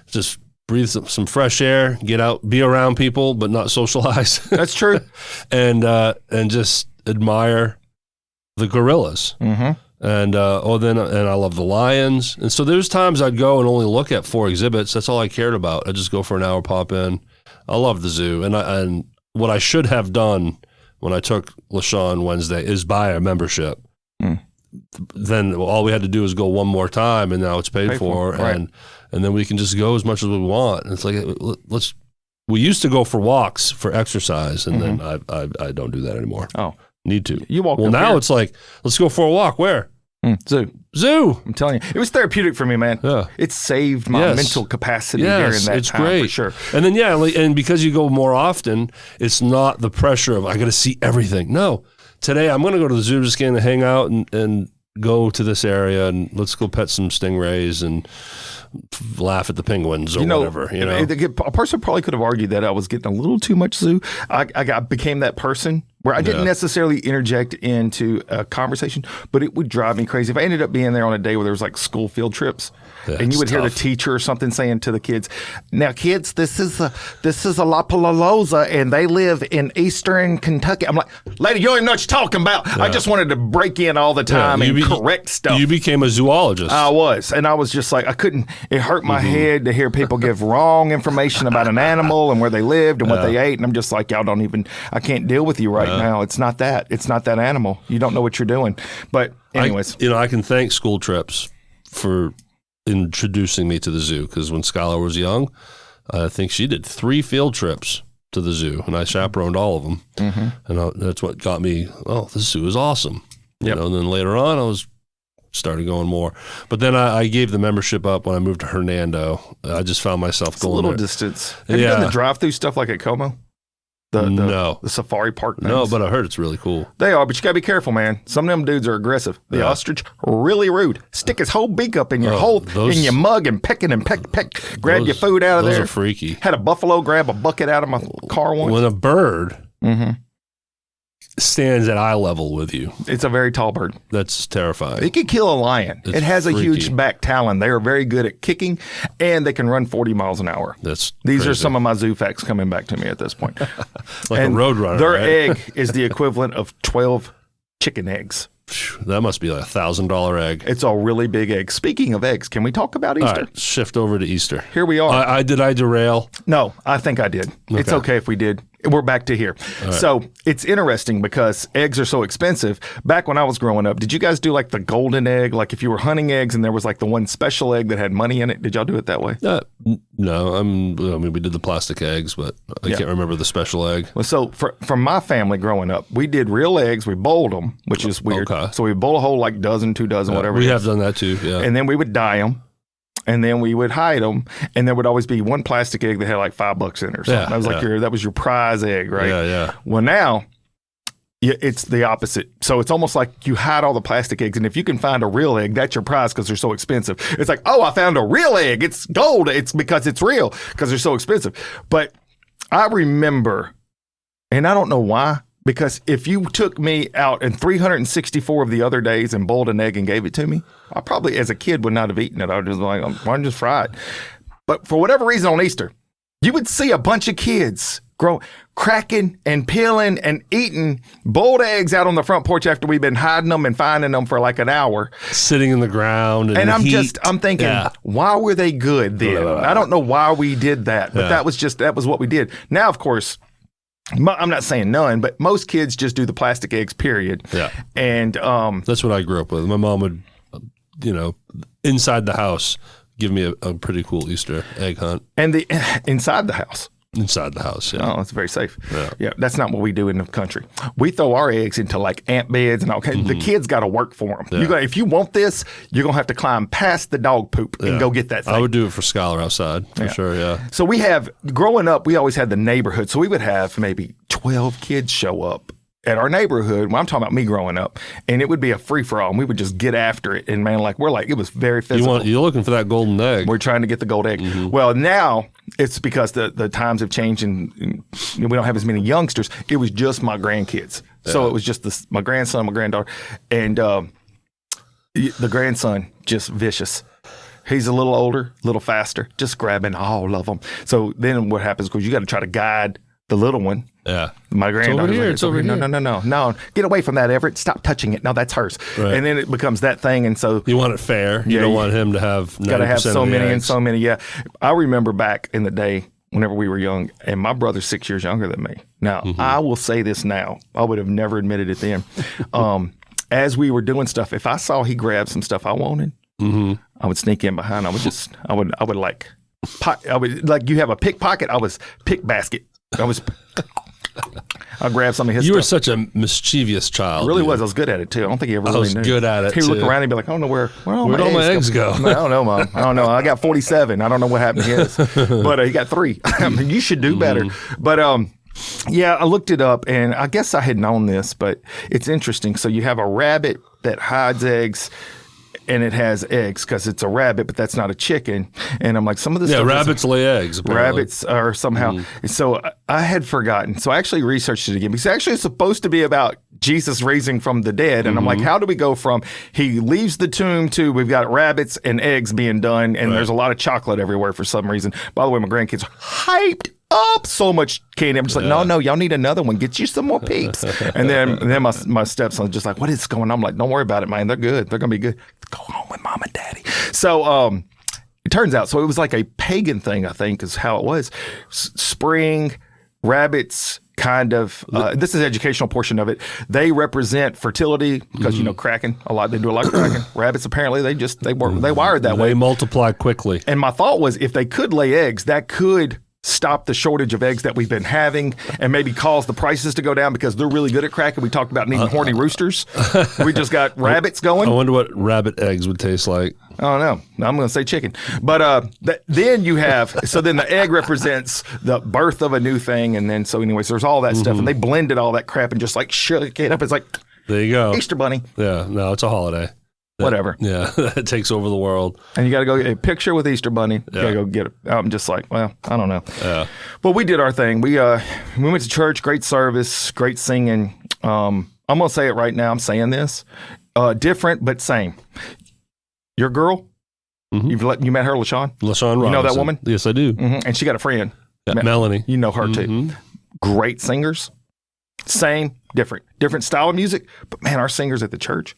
just breathe some fresh air, get out, be around people, but not socialize. That's true. and just admire the gorillas. And and I love the lions. And so there's times I'd go and only look at 4 exhibits. That's all I cared about. I'd just go for an hour, pop in. I love the zoo. And what I should have done when I took La-Shon Wednesday is buy a membership. Then all we had to do is go one more time, and now it's paid for. Right. And then we can just go as much as we want. And it's like, we used to go for walks for exercise, and then I don't do that anymore. Oh. Need to. You walk. Well, now here. It's like, let's go for a walk. Where? Zoo. I'm telling you, it was therapeutic for me, man. Yeah. It saved my mental capacity during that time. Great. For sure. And then and because you go more often, it's not the pressure of I got to see everything. No, today I'm going to go to the zoo, just going to hang out and go to this area, and let's go pet some stingrays and laugh at the penguins or whatever. A person probably could have argued that I was getting a little too much zoo. I became that person where I didn't necessarily interject into a conversation, but it would drive me crazy. If I ended up being there on a day where there was like school field trips, and you would hear the teacher or something saying to the kids, "Now, kids, this is a Lapalaloza, and they live in eastern Kentucky." I'm like, "Lady, you don't even know what you're talking about." Yeah. I just wanted to break in all the time and correct stuff. You became a zoologist. I was, and I was just like, I couldn't. It hurt my head to hear people give wrong information about an animal and where they lived and what they ate, and I'm just like, y'all don't even. I can't deal with you right now. It's not that. It's not that animal. You don't know what you're doing. But anyways, I can thank School Trips for introducing me to the zoo, because when Skylar was young, I think she did 3 field trips to the zoo, and I chaperoned all of them. And that's what got me. Oh, this zoo is awesome. And then later on, I started going more. But then I gave the membership up when I moved to Hernando. I just found myself going a little there. distance. Have you done the drive-through stuff like at Como? The safari park things? No, but I heard it's really cool. They are, but you got to be careful, man. Some of them dudes are aggressive. The ostrich, really rude. Stick his whole beak up in your in your mug and peck, grab your food out of there. Those are freaky. Had a buffalo grab a bucket out of my car once. When a bird stands at eye level with you. It's a very tall bird. That's terrifying. It could kill a lion. It has a huge back talon. They are very good at kicking, and they can run 40 miles an hour. These are some of my zoo facts coming back to me at this point. Like a road runner. Their egg is the equivalent of 12 chicken eggs. That must be like $1,000 egg. It's a really big egg. Speaking of eggs, can we talk about Easter? All right, shift over to Easter. Here we are. Did I derail? No, I think I did. Okay. It's okay if we did. We're back to here. Right. So it's interesting because eggs are so expensive. Back when I was growing up, did you guys do like the golden egg? Like if you were hunting eggs and there was like the one special egg that had money in it, did y'all do it that way? No. We did the plastic eggs, but I can't remember the special egg. Well, so for my family growing up, we did real eggs. We boiled them, which is weird. Okay. So we boil a whole like dozen, 2 dozen, whatever. We have done that too, yeah. And then we would dye them. And then we would hide them, and there would always be one plastic egg that had like $5 in it or something. That was like that was your prize egg, right? Yeah. Well, now it's the opposite. So it's almost like you hide all the plastic eggs, and if you can find a real egg, that's your prize because they're so expensive. It's like, oh, I found a real egg. It's gold. It's because it's real because they're so expensive. But I remember, and I don't know why. Because if you took me out in 364 of the other days and boiled an egg and gave it to me, I probably, as a kid, would not have eaten it. I was just like, I'm just fried. But for whatever reason on Easter, you would see a bunch of kids cracking and peeling and eating boiled eggs out on the front porch after we've been hiding them and finding them for like an hour. Sitting in the ground. And I'm thinking, why were they good then? I don't know why we did that, but that was what we did. Now, of course, I'm not saying none, but most kids just do the plastic eggs, period. Yeah. And that's what I grew up with. My mom would, inside the house, give me a pretty cool Easter egg hunt. And inside the house, Inside the house, yeah. Oh, it's very safe. Yeah, that's not what we do in the country. We throw our eggs into like ant beds and all. Okay, the kids got to work for them. Yeah. If you want this, you're gonna have to climb past the dog poop and go get that thing. I would do it for Scholar outside for sure. Yeah. So growing up, we always had the neighborhood. So we would have maybe 12 kids show up at our neighborhood. Well, I'm talking about me growing up, and it would be a free for all, and we would just get after it. And man, it was very physical. You're looking for that golden egg. We're trying to get the gold egg. Well, now it's because the times have changed, and we don't have as many youngsters. It was just my grandkids, so it was just my grandson, my granddaughter, and the grandson just vicious. He's a little older, a little faster, just grabbing all of them. So then what happens? Because you got to try to guide the little one. Yeah. My granddaughter. It's over here. No. Get away from that, Everett. Stop touching it. No, that's hers. Right. And then it becomes that thing. And so you want it fair. You don't want him to have 90% got to have so many eggs. and so many. Yeah. I remember back in the day whenever we were young, and my brother's 6 years younger than me. Now, I will say this now. I would have never admitted it then. As we were doing stuff, if I saw he grabbed some stuff I wanted, I would sneak in behind. I would like you have a pickpocket. I was pick basket. I'll grab some of his stuff. You were such a mischievous child. I really was. I was good at it too. I don't think he ever really knew. I was good at it He would too. look around and be like, I don't know where'd all my eggs go? I don't know, Mom. I don't know. I got 47. I don't know what happened to his. But he got 3. I mean, you should do better. But yeah, I looked it up, and I guess I had known this, but it's interesting. So you have a rabbit that hides eggs, and it has eggs because it's a rabbit, but that's not a chicken. And I'm like, some of this stuff rabbits lay eggs. Apparently. Rabbits are somehow. So I had forgotten. So I actually researched it again because actually it's supposed to be about Jesus raising from the dead. And I'm like, how do we go from he leaves the tomb to we've got rabbits and eggs being done, and there's a lot of chocolate everywhere for some reason. By the way, my grandkids are hyped up so much candy. I'm just like, no, y'all need another one. Get you some more peeps. And then my stepson's just like, what is going on? I'm like, don't worry about it, man. They're good. They're going to be good. Go home with mom and daddy. So it turns out, so it was like a pagan thing, I think, is how it was. Spring, rabbits, kind of, this is the educational portion of it. They represent fertility because, cracking a lot. They do a lot of cracking. Rabbits, apparently, they wired that way. They multiply quickly. And my thought was, if they could lay eggs, that could stop the shortage of eggs that we've been having and maybe cause the prices to go down because they're really good at cracking. We talked about needing horny roosters. We just got rabbits going. I wonder what rabbit eggs would taste like. I don't know. I'm going to say chicken. But then you have, so then the egg represents the birth of a new thing. And then, so anyways, there's all that stuff. And they blended all that crap and just like shook it up. It's like, there you go. Easter bunny. Yeah, no, it's a holiday. Whatever. Yeah, that takes over the world. And you got to go get a picture with Easter Bunny. You got to go get it. I'm just like, well, I don't know. Yeah. But we did our thing. We went to church, great service, great singing. I'm going to say it right now. I'm saying this. Different, but same. Your girl, you met her, La-Shon? La-Shon Robinson. You know that woman? Yes, I do. And she got a friend. Yeah, Melanie. You know her too. Great singers. Same, different. Different style of music. But man, our singers at the church,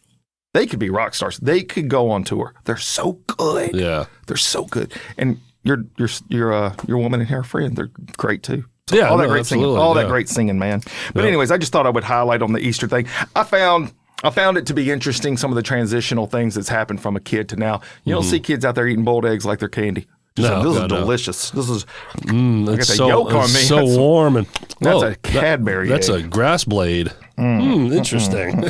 they could be rock stars. They could go on tour. They're so good. Yeah, they're so good. And your woman and her friend, they're great too. So yeah, all that great absolutely. singing, all that great singing, man. But anyways, I just thought I would highlight on the Easter thing. I found it to be interesting. Some of the transitional things that's happened from a kid to now. You don't see kids out there eating boiled eggs like they're candy. This is delicious. This is it's so, yolk on me. So that's warm and that's a Cadbury. That's egg. A grass blade. Interesting.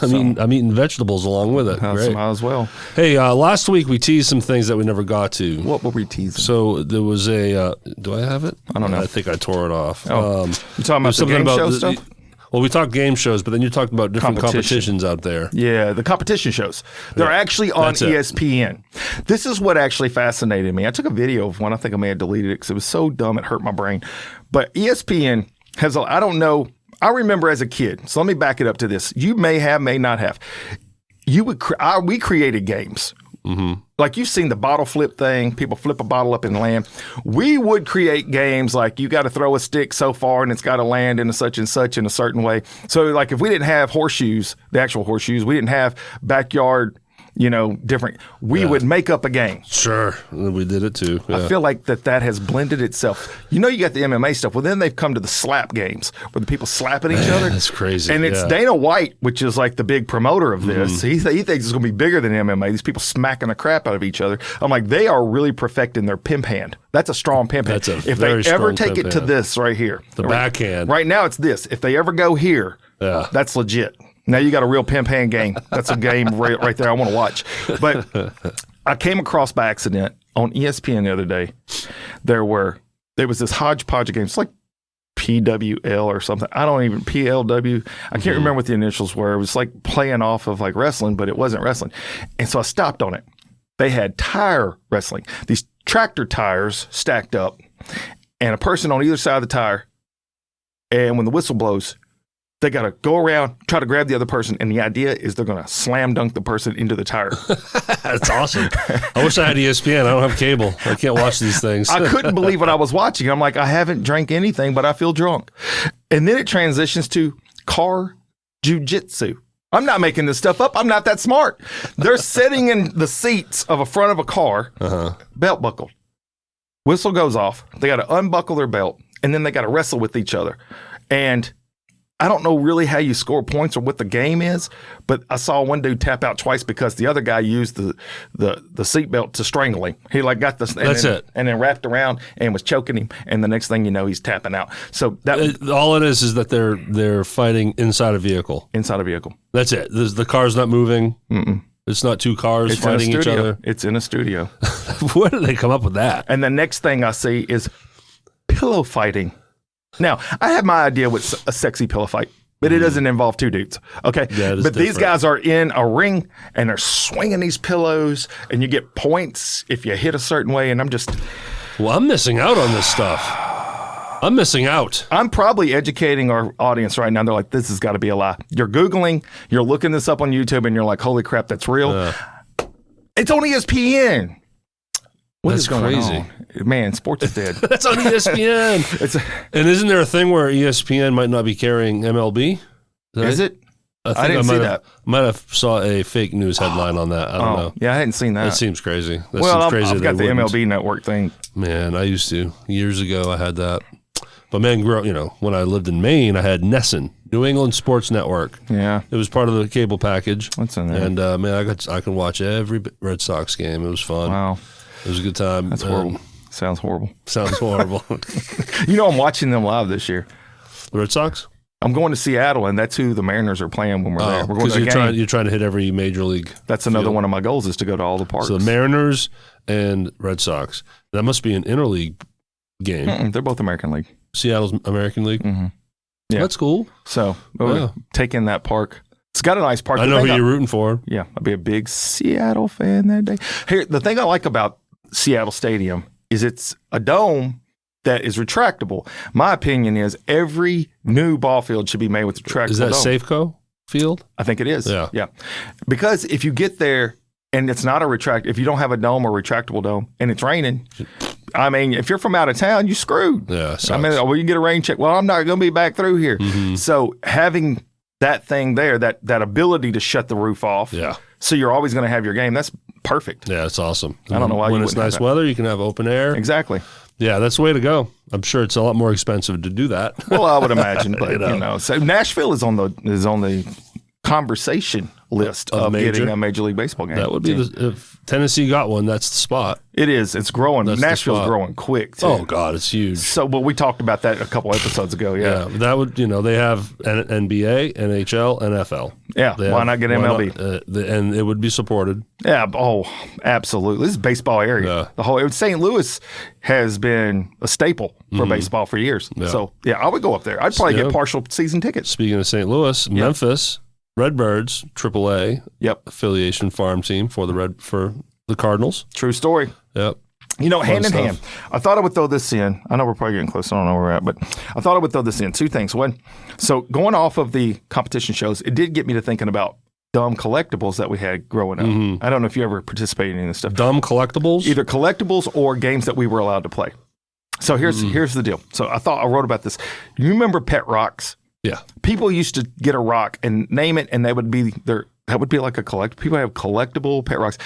I'm eating vegetables along with it. Great. Might as well. Hey, last week we teased some things that we never got to. What were we teasing? So there was a. Do I have it? I don't know. I think I tore it off. Oh. You talking about the game show stuff? Well, we talked game shows, but then you talked about different competitions out there. Yeah, the competition shows. They're actually on ESPN. This is what actually fascinated me. I took a video of one. I think I may have deleted it because it was so dumb it hurt my brain. But ESPN has I don't know. I remember as a kid. So let me back it up to this. You may not have. We created games. Like you've seen the bottle flip thing. People flip a bottle up and land. We would create games like you got to throw a stick so far and it's got to land in a such and such in a certain way. So like if we didn't have horseshoes, the actual horseshoes, we didn't have backyard different. We would make up a game. Sure. We did it too. Yeah. I feel like that has blended itself. You got the MMA stuff. Well, then they've come to the slap games where the people slapping each other. That's crazy. And it's Dana White, which is like the big promoter of this. He thinks it's going to be bigger than MMA. These people smacking the crap out of each other. I'm like, they are really perfecting their pimp hand. That's a strong pimp hand. If they ever take it to this right here. The backhand. Right now it's this. If they ever go here, that's legit. Now you got a real pimp hand game. That's a game right there I want to watch. But I came across by accident on ESPN the other day. There was this hodgepodge of games. It's like PWL or something. PLW. I can't remember what the initials were. It was like playing off of like wrestling, but it wasn't wrestling. And so I stopped on it. They had tire wrestling. These tractor tires stacked up and a person on either side of the tire. And when the whistle blows, they got to go around, try to grab the other person, and the idea is they're going to slam dunk the person into the tire. That's awesome. I wish I had ESPN. I don't have cable. I can't watch these things. I couldn't believe what I was watching. I'm like, I haven't drank anything, but I feel drunk. And then it transitions to car jujitsu. I'm not making this stuff up. I'm not that smart. They're sitting in the seats of a front of a car, belt buckled. Whistle goes off. They got to unbuckle their belt, and then they got to wrestle with each other. And I don't know really how you score points or what the game is, but I saw one dude tap out twice because the other guy used the seatbelt to strangle him. He got this, and then wrapped around and was choking him. And the next thing you know, he's tapping out. So all it is that they're fighting inside a vehoe. Inside a vehicle. That's it. The car's not moving. It's not two cars fighting each other. It's in a studio. Where did they come up with that? And the next thing I see is pillow fighting. Now, I have my idea what's a sexy pillow fight, but it doesn't involve two dudes, okay? Yeah, but these guys are in a ring, and they're swinging these pillows, and you get points if you hit a certain way, and I'm just... Well, I'm missing out on this stuff. I'm missing out. I'm probably educating our audience right now. They're like, this has got to be a lie. You're Googling, you're looking this up on YouTube, and you're like, holy crap, that's real. It's on ESPN. That's crazy. Man, sports is dead. That's on ESPN. And isn't there a thing where ESPN might not be carrying MLB? Is it? I didn't see that. Might have saw a fake news headline on that. I don't know. Yeah, I hadn't seen that. That seems crazy. I've got the MLB network thing. Man, I used to. Years ago, I had that. But man, when I lived in Maine, I had NESN, New England Sports Network. Yeah. It was part of the cable package. What's in there? And man, I can watch every Red Sox game. It was fun. Wow. It was a good time. That's horrible. Sounds horrible. Sounds horrible. I'm watching them live this year. The Red Sox? I'm going to Seattle, and that's who the Mariners are playing when we're there. We're going to you're trying to hit every major league. That's another one of my goals is to go to all the parks. So the Mariners and Red Sox. That must be an interleague game. They're both American League. Seattle's American League? Mm-hmm. Yeah. That's cool. So take in that park. It's got a nice park. I know who you're rooting for. Yeah, I'll be a big Seattle fan that day. Here, the thing I like about Seattle Stadium is it's a dome that is retractable. My opinion is every new ball field should be made with retractable Is that dome. Safeco Field? I think it is. Yeah. Because if you get there and it's not if you don't have a dome or retractable dome and it's raining, I mean, if you're from out of town, you're screwed. Yeah. Sucks. I mean, you get a rain check. Well, I'm not going to be back through here. Mm-hmm. So having that thing there, that ability to shut the roof off. Yeah. So you're always going to have your game. That's perfect. Yeah, it's awesome. I don't know why when it's nice weather, you can have open air. Exactly. Yeah, that's the way to go. I'm sure it's a lot more expensive to do that. Well, I would imagine, but so Nashville is on the conversation list of getting a Major League Baseball game. That would be if Tennessee got one, that's the spot. It is. It's growing. Nashville's growing quick too. Oh God, it's huge. So, but we talked about that a couple episodes ago. Yeah, that would they have NBA, NHL, NFL. Yeah, why not get MLB? And it would be supported. Yeah. Oh, absolutely. This is baseball area. Yeah. The whole St. Louis has been a staple for baseball for years. Yeah. So I would go up there. I'd probably get partial season tickets. Speaking of St. Louis, Memphis. Redbirds, AAA affiliation farm team for the Cardinals. True story. Yep. Hand in hand. I thought I would throw this in. I know we're probably getting close. I don't know where we're at, but I thought I would throw this in. Two things. One, so going off of the competition shows, it did get me to thinking about dumb collectibles that we had growing up. Mm-hmm. I don't know if you ever participated in this stuff. Dumb collectibles? Either collectibles or games that we were allowed to play. So here's the deal. So I wrote about this. You remember pet rocks? Yeah. People used to get a rock and name it, and they would be that would be like a collect. People have collectible pet rocks.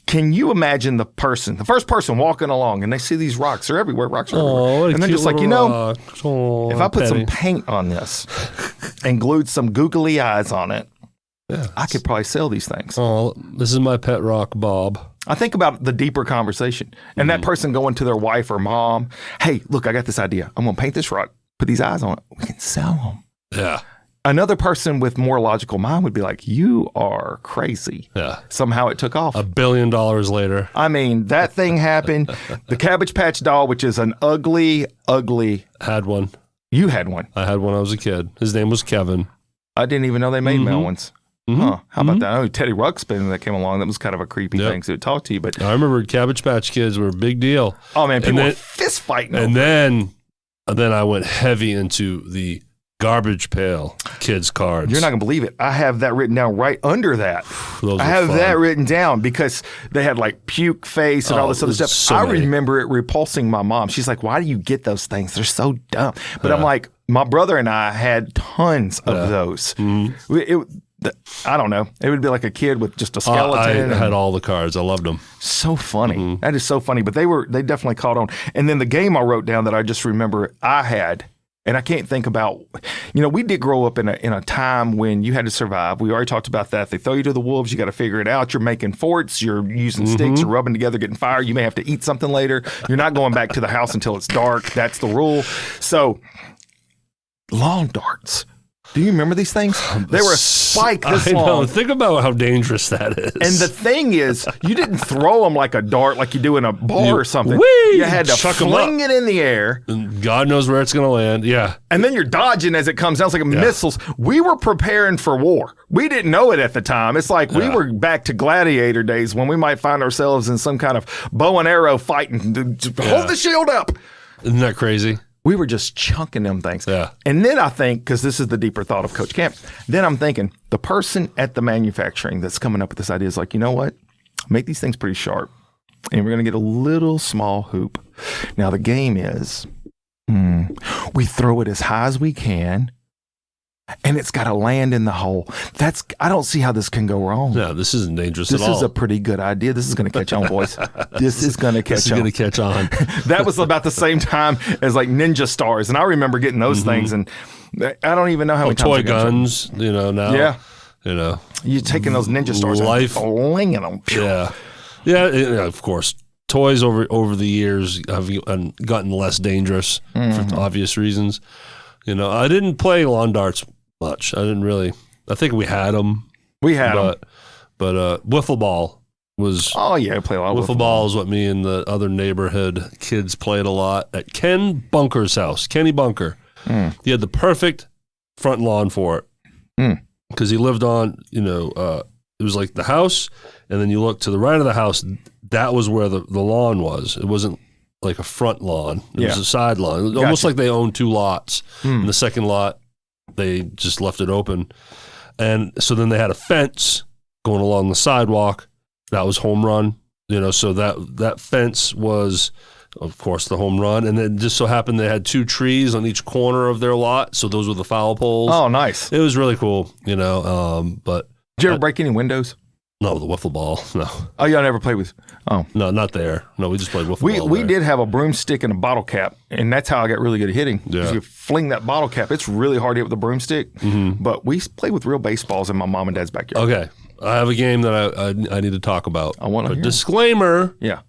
Can you imagine the first person walking along and they see these rocks? They're everywhere. Rocks are everywhere. And they're just like, if I put some paint on this and glued some googly eyes on it, I could probably sell these things. Oh, this is my pet rock, Bob. I think about the deeper conversation and that person going to their wife or mom, hey, look, I got this idea. I'm going to paint this rock, put these eyes on it. We can sell them. Yeah. Another person with more logical mind would be like, you are crazy. Yeah. Somehow it took off. $1 billion later. I mean, that thing happened. The Cabbage Patch doll, which is an ugly. Had one. You had one. I had one when I was a kid. His name was Kevin. I didn't even know they made male ones. Huh. How about that? I know Teddy Ruxpin that came along. That was kind of a creepy thing to talk to you. But I remember Cabbage Patch Kids were a big deal. Oh, man. People were fist fighting. And then I went heavy into the Garbage Pail Kids cards. You're not going to believe it. I have that written down right under that. I have that written down because they had like puke face and all this other stuff. So I remember it repulsing my mom. She's like, why do you get those things? They're so dumb. But I'm like, my brother and I had tons of those. I don't know. It would be like a kid with just a skeleton. I had all the cards. I loved them. So funny. That is so funny. But they definitely caught on. And then the game I wrote down that I just remember I had, and I can't think about, we did grow up in a time when you had to survive. We already talked about that. They throw you to the wolves. You got to figure it out. You're making forts. You're using sticks. You're rubbing together, getting fire. You may have to eat something later. You're not going back to the house until it's dark. That's the rule. So lawn darts. Do you remember these things? They were a spike this long. Know. Think about how dangerous that is. And the thing is, you didn't throw them like a dart like you do in a bar or something. You had to fling it in the air. And God knows where it's going to land. Yeah. And then you're dodging as it comes down. It's like missiles. We were preparing for war. We didn't know it at the time. It's like we were back to gladiator days when we might find ourselves in some kind of bow and arrow fighting. Hold the shield up. Isn't that crazy? We were just chunking them things. Yeah. And then I think, because this is the deeper thought of Coach Camp, then I'm thinking the person at the manufacturing that's coming up with this idea is like, you know what? Make these things pretty sharp. And we're going to get a little small hoop. Now, the game is we throw it as high as we can, and it's got to land in the hole. I don't see how this can go wrong. No, this isn't dangerous at all. This is a pretty good idea. This is going to catch on, boys. This is going to catch on. This is going to catch on. That was about the same time as like Ninja Stars, and I remember getting those things, and I don't even know how many times. Toy guns, now. Yeah. You're taking those Ninja Stars and flinging them. Yeah. Yeah, of course. Toys over the years have gotten less dangerous for obvious reasons. I didn't play lawn darts much. I didn't really. I think we had them. We had them. But wiffle ball was. Oh, yeah, I play a lot of wiffle ball is what me and the other neighborhood kids played a lot at Ken Bunker's house. Kenny Bunker. He had the perfect front lawn for it. Because he lived on, it was like the house, and then you look to the right of the house, that was where the lawn was. It wasn't like a front lawn. It was a side lawn. It was almost like they owned two lots. And the second lot, they just left it open. And so then they had a fence going along the sidewalk. That was home run. So that fence was, of course, the home run. And then just so happened they had two trees on each corner of their lot. So those were the foul poles. Oh, nice. It was really cool, but. Did you ever break any windows? No, the wiffle ball. No. Oh, y'all never played with? Oh. No, not there. No, we just played wiffle ball. We did have a broomstick and a bottle cap, and that's how I got really good at hitting. Yeah. You fling that bottle cap. It's really hard to hit with a broomstick, but we played with real baseballs in my mom and dad's backyard. Okay. I have a game that I need to talk about. I want to hear. Disclaimer. Yeah.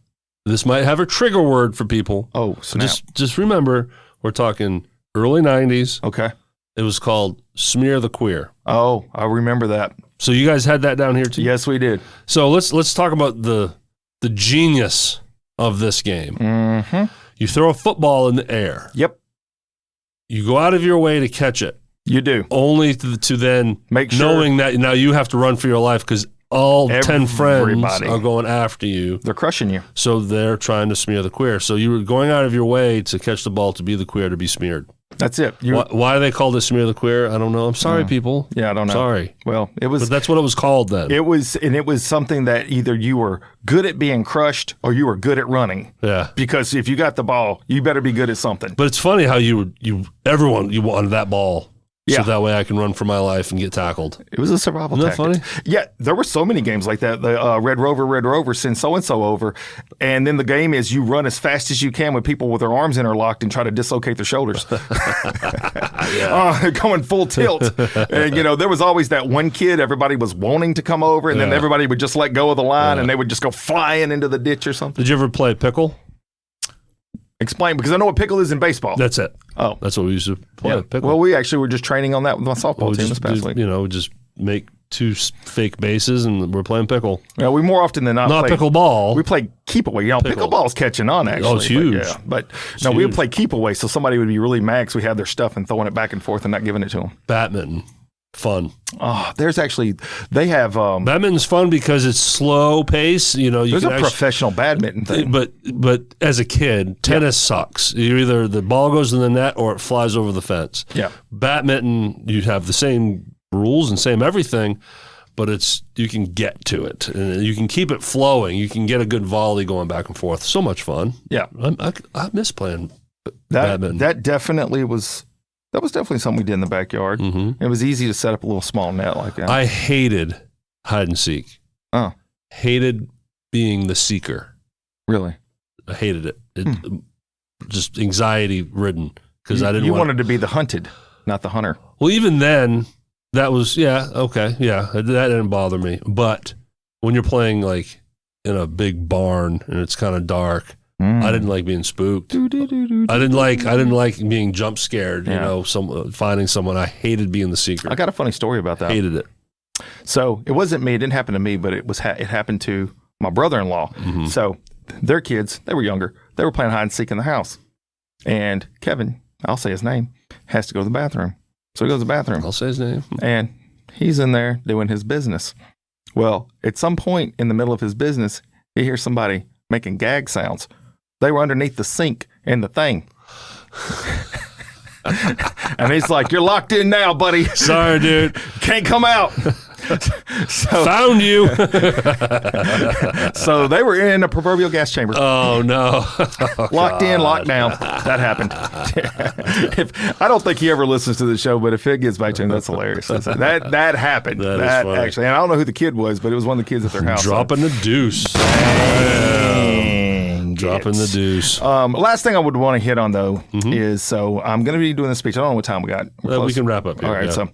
This might have a trigger word for people. Oh, snap. Just remember, we're talking early 90s. Okay. It was called Smear the Queer. Oh, I remember that. So you guys had that down here too? Yes, we did. So let's talk about the genius of this game. You throw a football in the air. Yep. You go out of your way to catch it. You do. Only to then make sure, knowing that now you have to run for your life because all 10 friends are going after you. They're crushing you. So they're trying to smear the queer. So you were going out of your way to catch the ball to be the queer, to be smeared. That's it. Why they called it smear the queer? I don't know. I'm sorry, people. Yeah, I don't know. Sorry. Well, it was. But that's what it was called then. It was something that either you were good at being crushed or you were good at running. Yeah. Because if you got the ball, you better be good at something. But it's funny how you wanted that ball. So that way I can run for my life and get tackled. It was a survival Isn't that tactic. funny? Yeah, there were so many games like that. The Red Rover, send so-and-so over. And then the game is you run as fast as you can with people with their arms interlocked and try to dislocate their shoulders. Going full tilt. And, there was always that one kid everybody was wanting to come over, and then everybody would just let go of the line, and they would just go flying into the ditch or something. Did you ever play pickle? Explain, because I know what pickle is in baseball. That's it. Oh. That's what we used to play, pickle. Well, we actually were just training on that with my softball team this past week. Just make 2 fake bases and we're playing pickle. Yeah, we more often than not play pickleball. We play keep away. Pickleball's catching on actually. Oh, it's huge. But we would play keep away, so somebody would be really mad because we had their stuff and throwing it back and forth and not giving it to them. Badminton. Fun. Oh, they have badminton's fun because it's slow pace. There's a professional badminton thing. But as a kid, tennis sucks. Either the ball goes in the net or it flies over the fence. Yeah. Badminton, you have the same rules and same everything, but you can get to it and you can keep it flowing. You can get a good volley going back and forth. So much fun. Yeah. I miss playing badminton. That was definitely something we did in the backyard. Mm-hmm. It was easy to set up a little small net like that. I hated hide and seek. Oh. Hated being the seeker. Really? I hated it. Just anxiety ridden because I didn't. You wanted to be the hunted, not the hunter. Well, even then, that was okay, that didn't bother me. But when you're playing like in a big barn and it's kind of dark. I didn't like being spooked. I didn't like being jump scared. Finding someone. I hated being the seeker. I got a funny story about that. Hated it. So it wasn't me. It didn't happen to me, but it happened to my brother-in-law. Mm-hmm. So their kids, they were younger. They were playing hide and seek in the house, and Kevin, I'll say his name, has to go to the bathroom. So he goes to the bathroom. I'll say his name. And he's in there doing his business. Well, at some point in the middle of his business, he hears somebody making gag sounds. They were underneath the sink in the thing. And he's like, "You're locked in now, buddy. Sorry, dude. Can't come out." Found you. So they were in a proverbial gas chamber. Oh, no. Locked in, locked down. That happened. I don't think he ever listens to the show, but if it gets back to him, that's hilarious. That happened. That actually. And I don't know who the kid was, but it was one of the kids at their house. Dropping the deuce. Dropping the deuce. Last thing I would want to hit on, though, is so I'm going to be doing the speech. I don't know what time we got. We can wrap up here. All right, so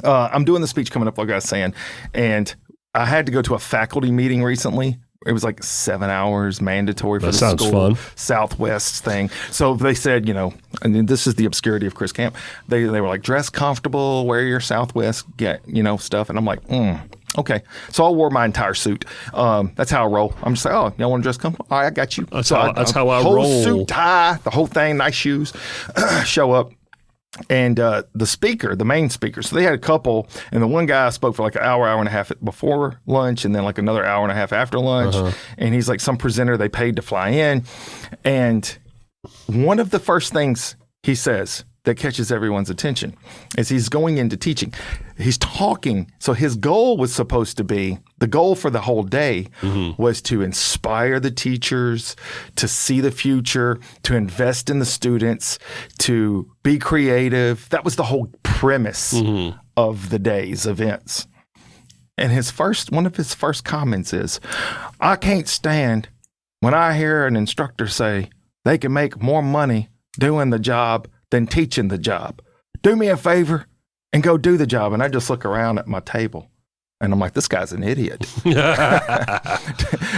I'm doing the speech coming up, like I was saying, and I had to go to a faculty meeting recently. It was like 7 hours mandatory for the school. Fun. Southwest thing. So they said, and this is the obscurity of Chris Camp. They were like, dress comfortable, wear your Southwest, stuff. And I'm like, okay. So I wore my entire suit. That's how I roll. I'm just like, oh, y'all want to dress comfortable? All right, I got you. That's how I roll. Whole suit, tie, the whole thing, nice shoes. Show up. And the main speaker, so they had a couple, and the one guy spoke for like an hour and a half before lunch, and then like another hour and a half after lunch. And he's like some presenter they paid to fly in. And one of the first things he says that catches everyone's attention is he's going into teaching. He's talking. So his goal was supposed to be, the goal for the whole day was to inspire the teachers, to see the future, to invest in the students, to be creative. That was the whole premise of the day's events. And one of his first comments is, I can't stand when I hear an instructor say they can make more money doing the job than teaching the job. Do me a favor and go do the job. And I just look around at my table and I'm like, this guy's an idiot.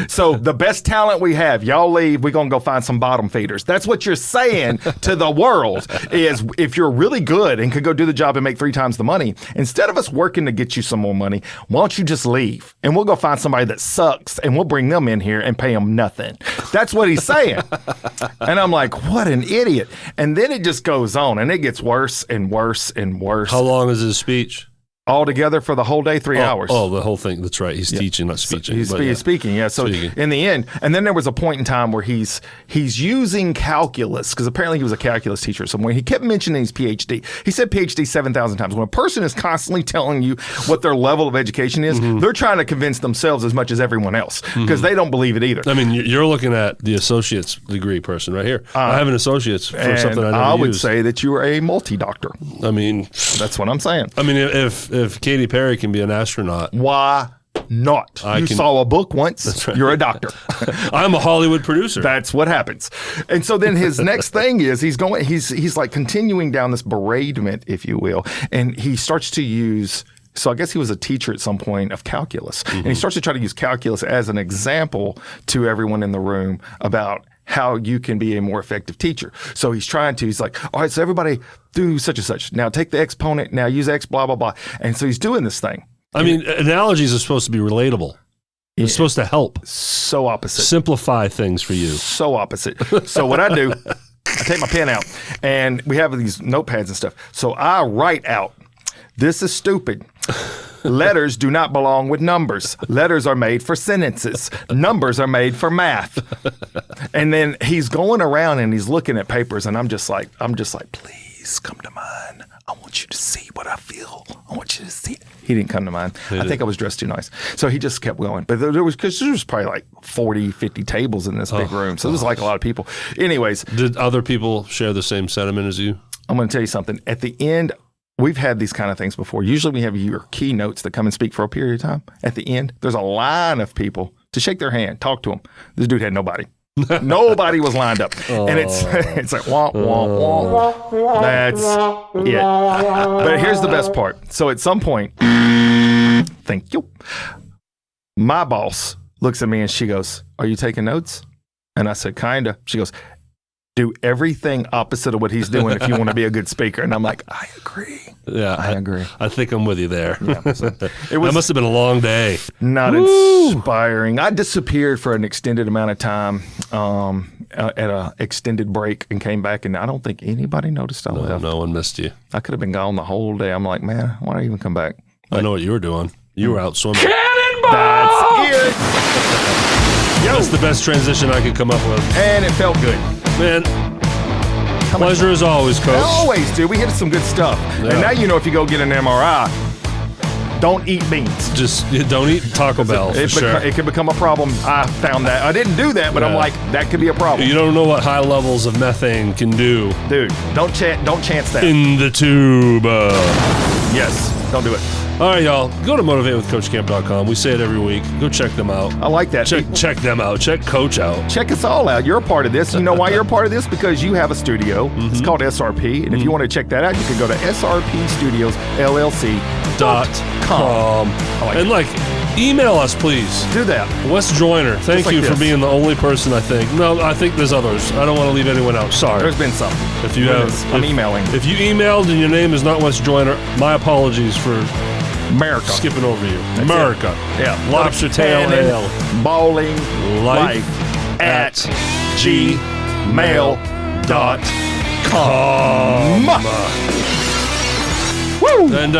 So the best talent we have, y'all leave, we're going to go find some bottom feeders. That's what you're saying to the world is if you're really good and could go do the job and make 3 times the money, instead of us working to get you some more money, why don't you just leave and we'll go find somebody that sucks and we'll bring them in here and pay them nothing. That's what he's saying. And I'm like, what an idiot. And then it just goes on and it gets worse and worse and worse. How long is his speech? all together for the whole day, 3 hours. Oh, the whole thing. That's right. He's teaching, not speaking. He's speaking, yeah. So in the end, and then there was a point in time where he's using calculus, because apparently he was a calculus teacher somewhere. He kept mentioning his PhD. He said PhD 7,000 times. When a person is constantly telling you what their level of education is, they're trying to convince themselves as much as everyone else, because they don't believe it either. I mean, you're looking at the associate's degree person right here. I have an associate's for something I never I would used. say that you are a multi-doctor. I mean, that's what I'm saying. I mean, if Katy Perry can be an astronaut, why not? You saw a book once. Right. You're a doctor. I'm a Hollywood producer. That's what happens. And so then his next thing is he's like continuing down this bereavement, if you will, and he starts to use. So I guess he was a teacher at some point of calculus, and he starts to try to use calculus as an example to everyone in the room about how you can be a more effective teacher. So he's like, all right, so everybody do such and such. Now take the exponent, now use X, blah, blah, blah. And so he's doing this thing. I mean, analogies are supposed to be relatable. They're supposed to help. So opposite. Simplify things for you. So opposite. So what I do, I take my pen out, and we have these notepads and stuff. So I write out, this is stupid. Letters do not belong with numbers. Letters are made for sentences. Numbers are made for math. And then he's going around and he's looking at papers, and I'm just like, please come to mind. I want you to see what I feel. I want you to see it. He didn't come to mind. I think I was dressed too nice. So he just kept going. But there was probably like 40, 50 tables in this big room. So there was like a lot of people. Anyways. Did other people share the same sentiment as you? I'm going to tell you something. At the end, we've had these kind of things before. Usually we have your keynotes that come and speak for a period of time. At the end, there's a line of people to shake their hand, talk to them. This dude had nobody. Nobody was lined up. And it's like, wah, wah, wah. That's it. But here's the best part. So at some point, thank you, my boss looks at me and she goes, are you taking notes? And I said, kinda. She goes, do everything opposite of what he's doing if you want to be a good speaker. And I'm like, I agree. Yeah, I agree. I think I'm with you there. Yeah, so that must have been a long day. Not inspiring. I disappeared for an extended amount of time at an extended break and came back, and I don't think anybody noticed I left. No one missed you. I could have been gone the whole day. I'm like, man, why did I even come back? I know what you were doing. You were out swimming. Cannonball! That's it. That's the best transition I could come up with. And it felt good. Man, pleasure as always, Coach. Always, dude. We hit some good stuff. Yeah. And now you know if you go get an MRI, don't eat beans. Just don't eat Taco Bell, for sure. It could become a problem. I found that. I didn't do that, but I'm like, that could be a problem. You don't know what high levels of methane can do. Dude, don't chance that. In the tube. Yes, don't do it. All right, y'all. Go to motivatewithcoachcamp.com. We say it every week. Go check them out. I like that. Check them out. Check Coach out. Check us all out. You're a part of this. You know why you're a part of this? Because you have a studio. It's called SRP. And if you want to check that out, you can go to SRP Studios LLC.com. And email us, please. Do that. Wes Joyner, thank you for being the only person, I think. No, I think there's others. I don't want to leave anyone out. Sorry. There's been some. I'm emailing. If you emailed and your name is not Wes Joyner, my apologies for America. Skipping over you. That's America. It. Yeah. Lobster Tail Ale. Balling Life at gmail.com. Woo! And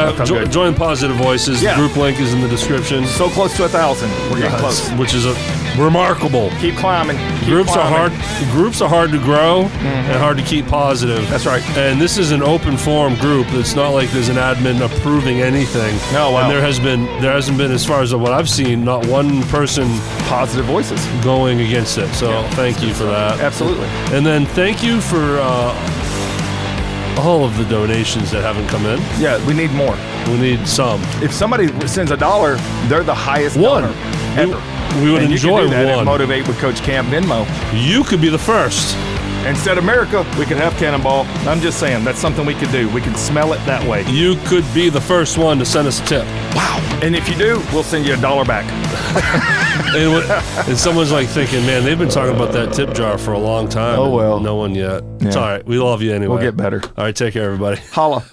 join Positive Voices. Yeah. The group link is in the description. So close to 1,000. We're getting close. Which is remarkable. Keep climbing. Groups are hard to grow and hard to keep positive. That's right. And this is an open forum group. It's not like there's an admin approving anything. No, wow. And there hasn't been, as far as what I've seen, not one person positive voices going against it. So thank you for that. Absolutely. And then thank you for all of the donations that haven't come in. Yeah, we need more. We need some. If somebody sends $1, they're the highest donor ever. We would enjoy you can do that one. At Motivate with Coach Camp Venmo. You could be the first. Instead of America, we could have Cannonball. I'm just saying, that's something we could do. We could smell it that way. You could be the first one to send us a tip. Wow. And if you do, we'll send you $1 back. and someone's like thinking, man, they've been talking about that tip jar for a long time. Oh, well. No one yet. Yeah. It's all right. We love you anyway. We'll get better. All right. Take care, everybody. Holla.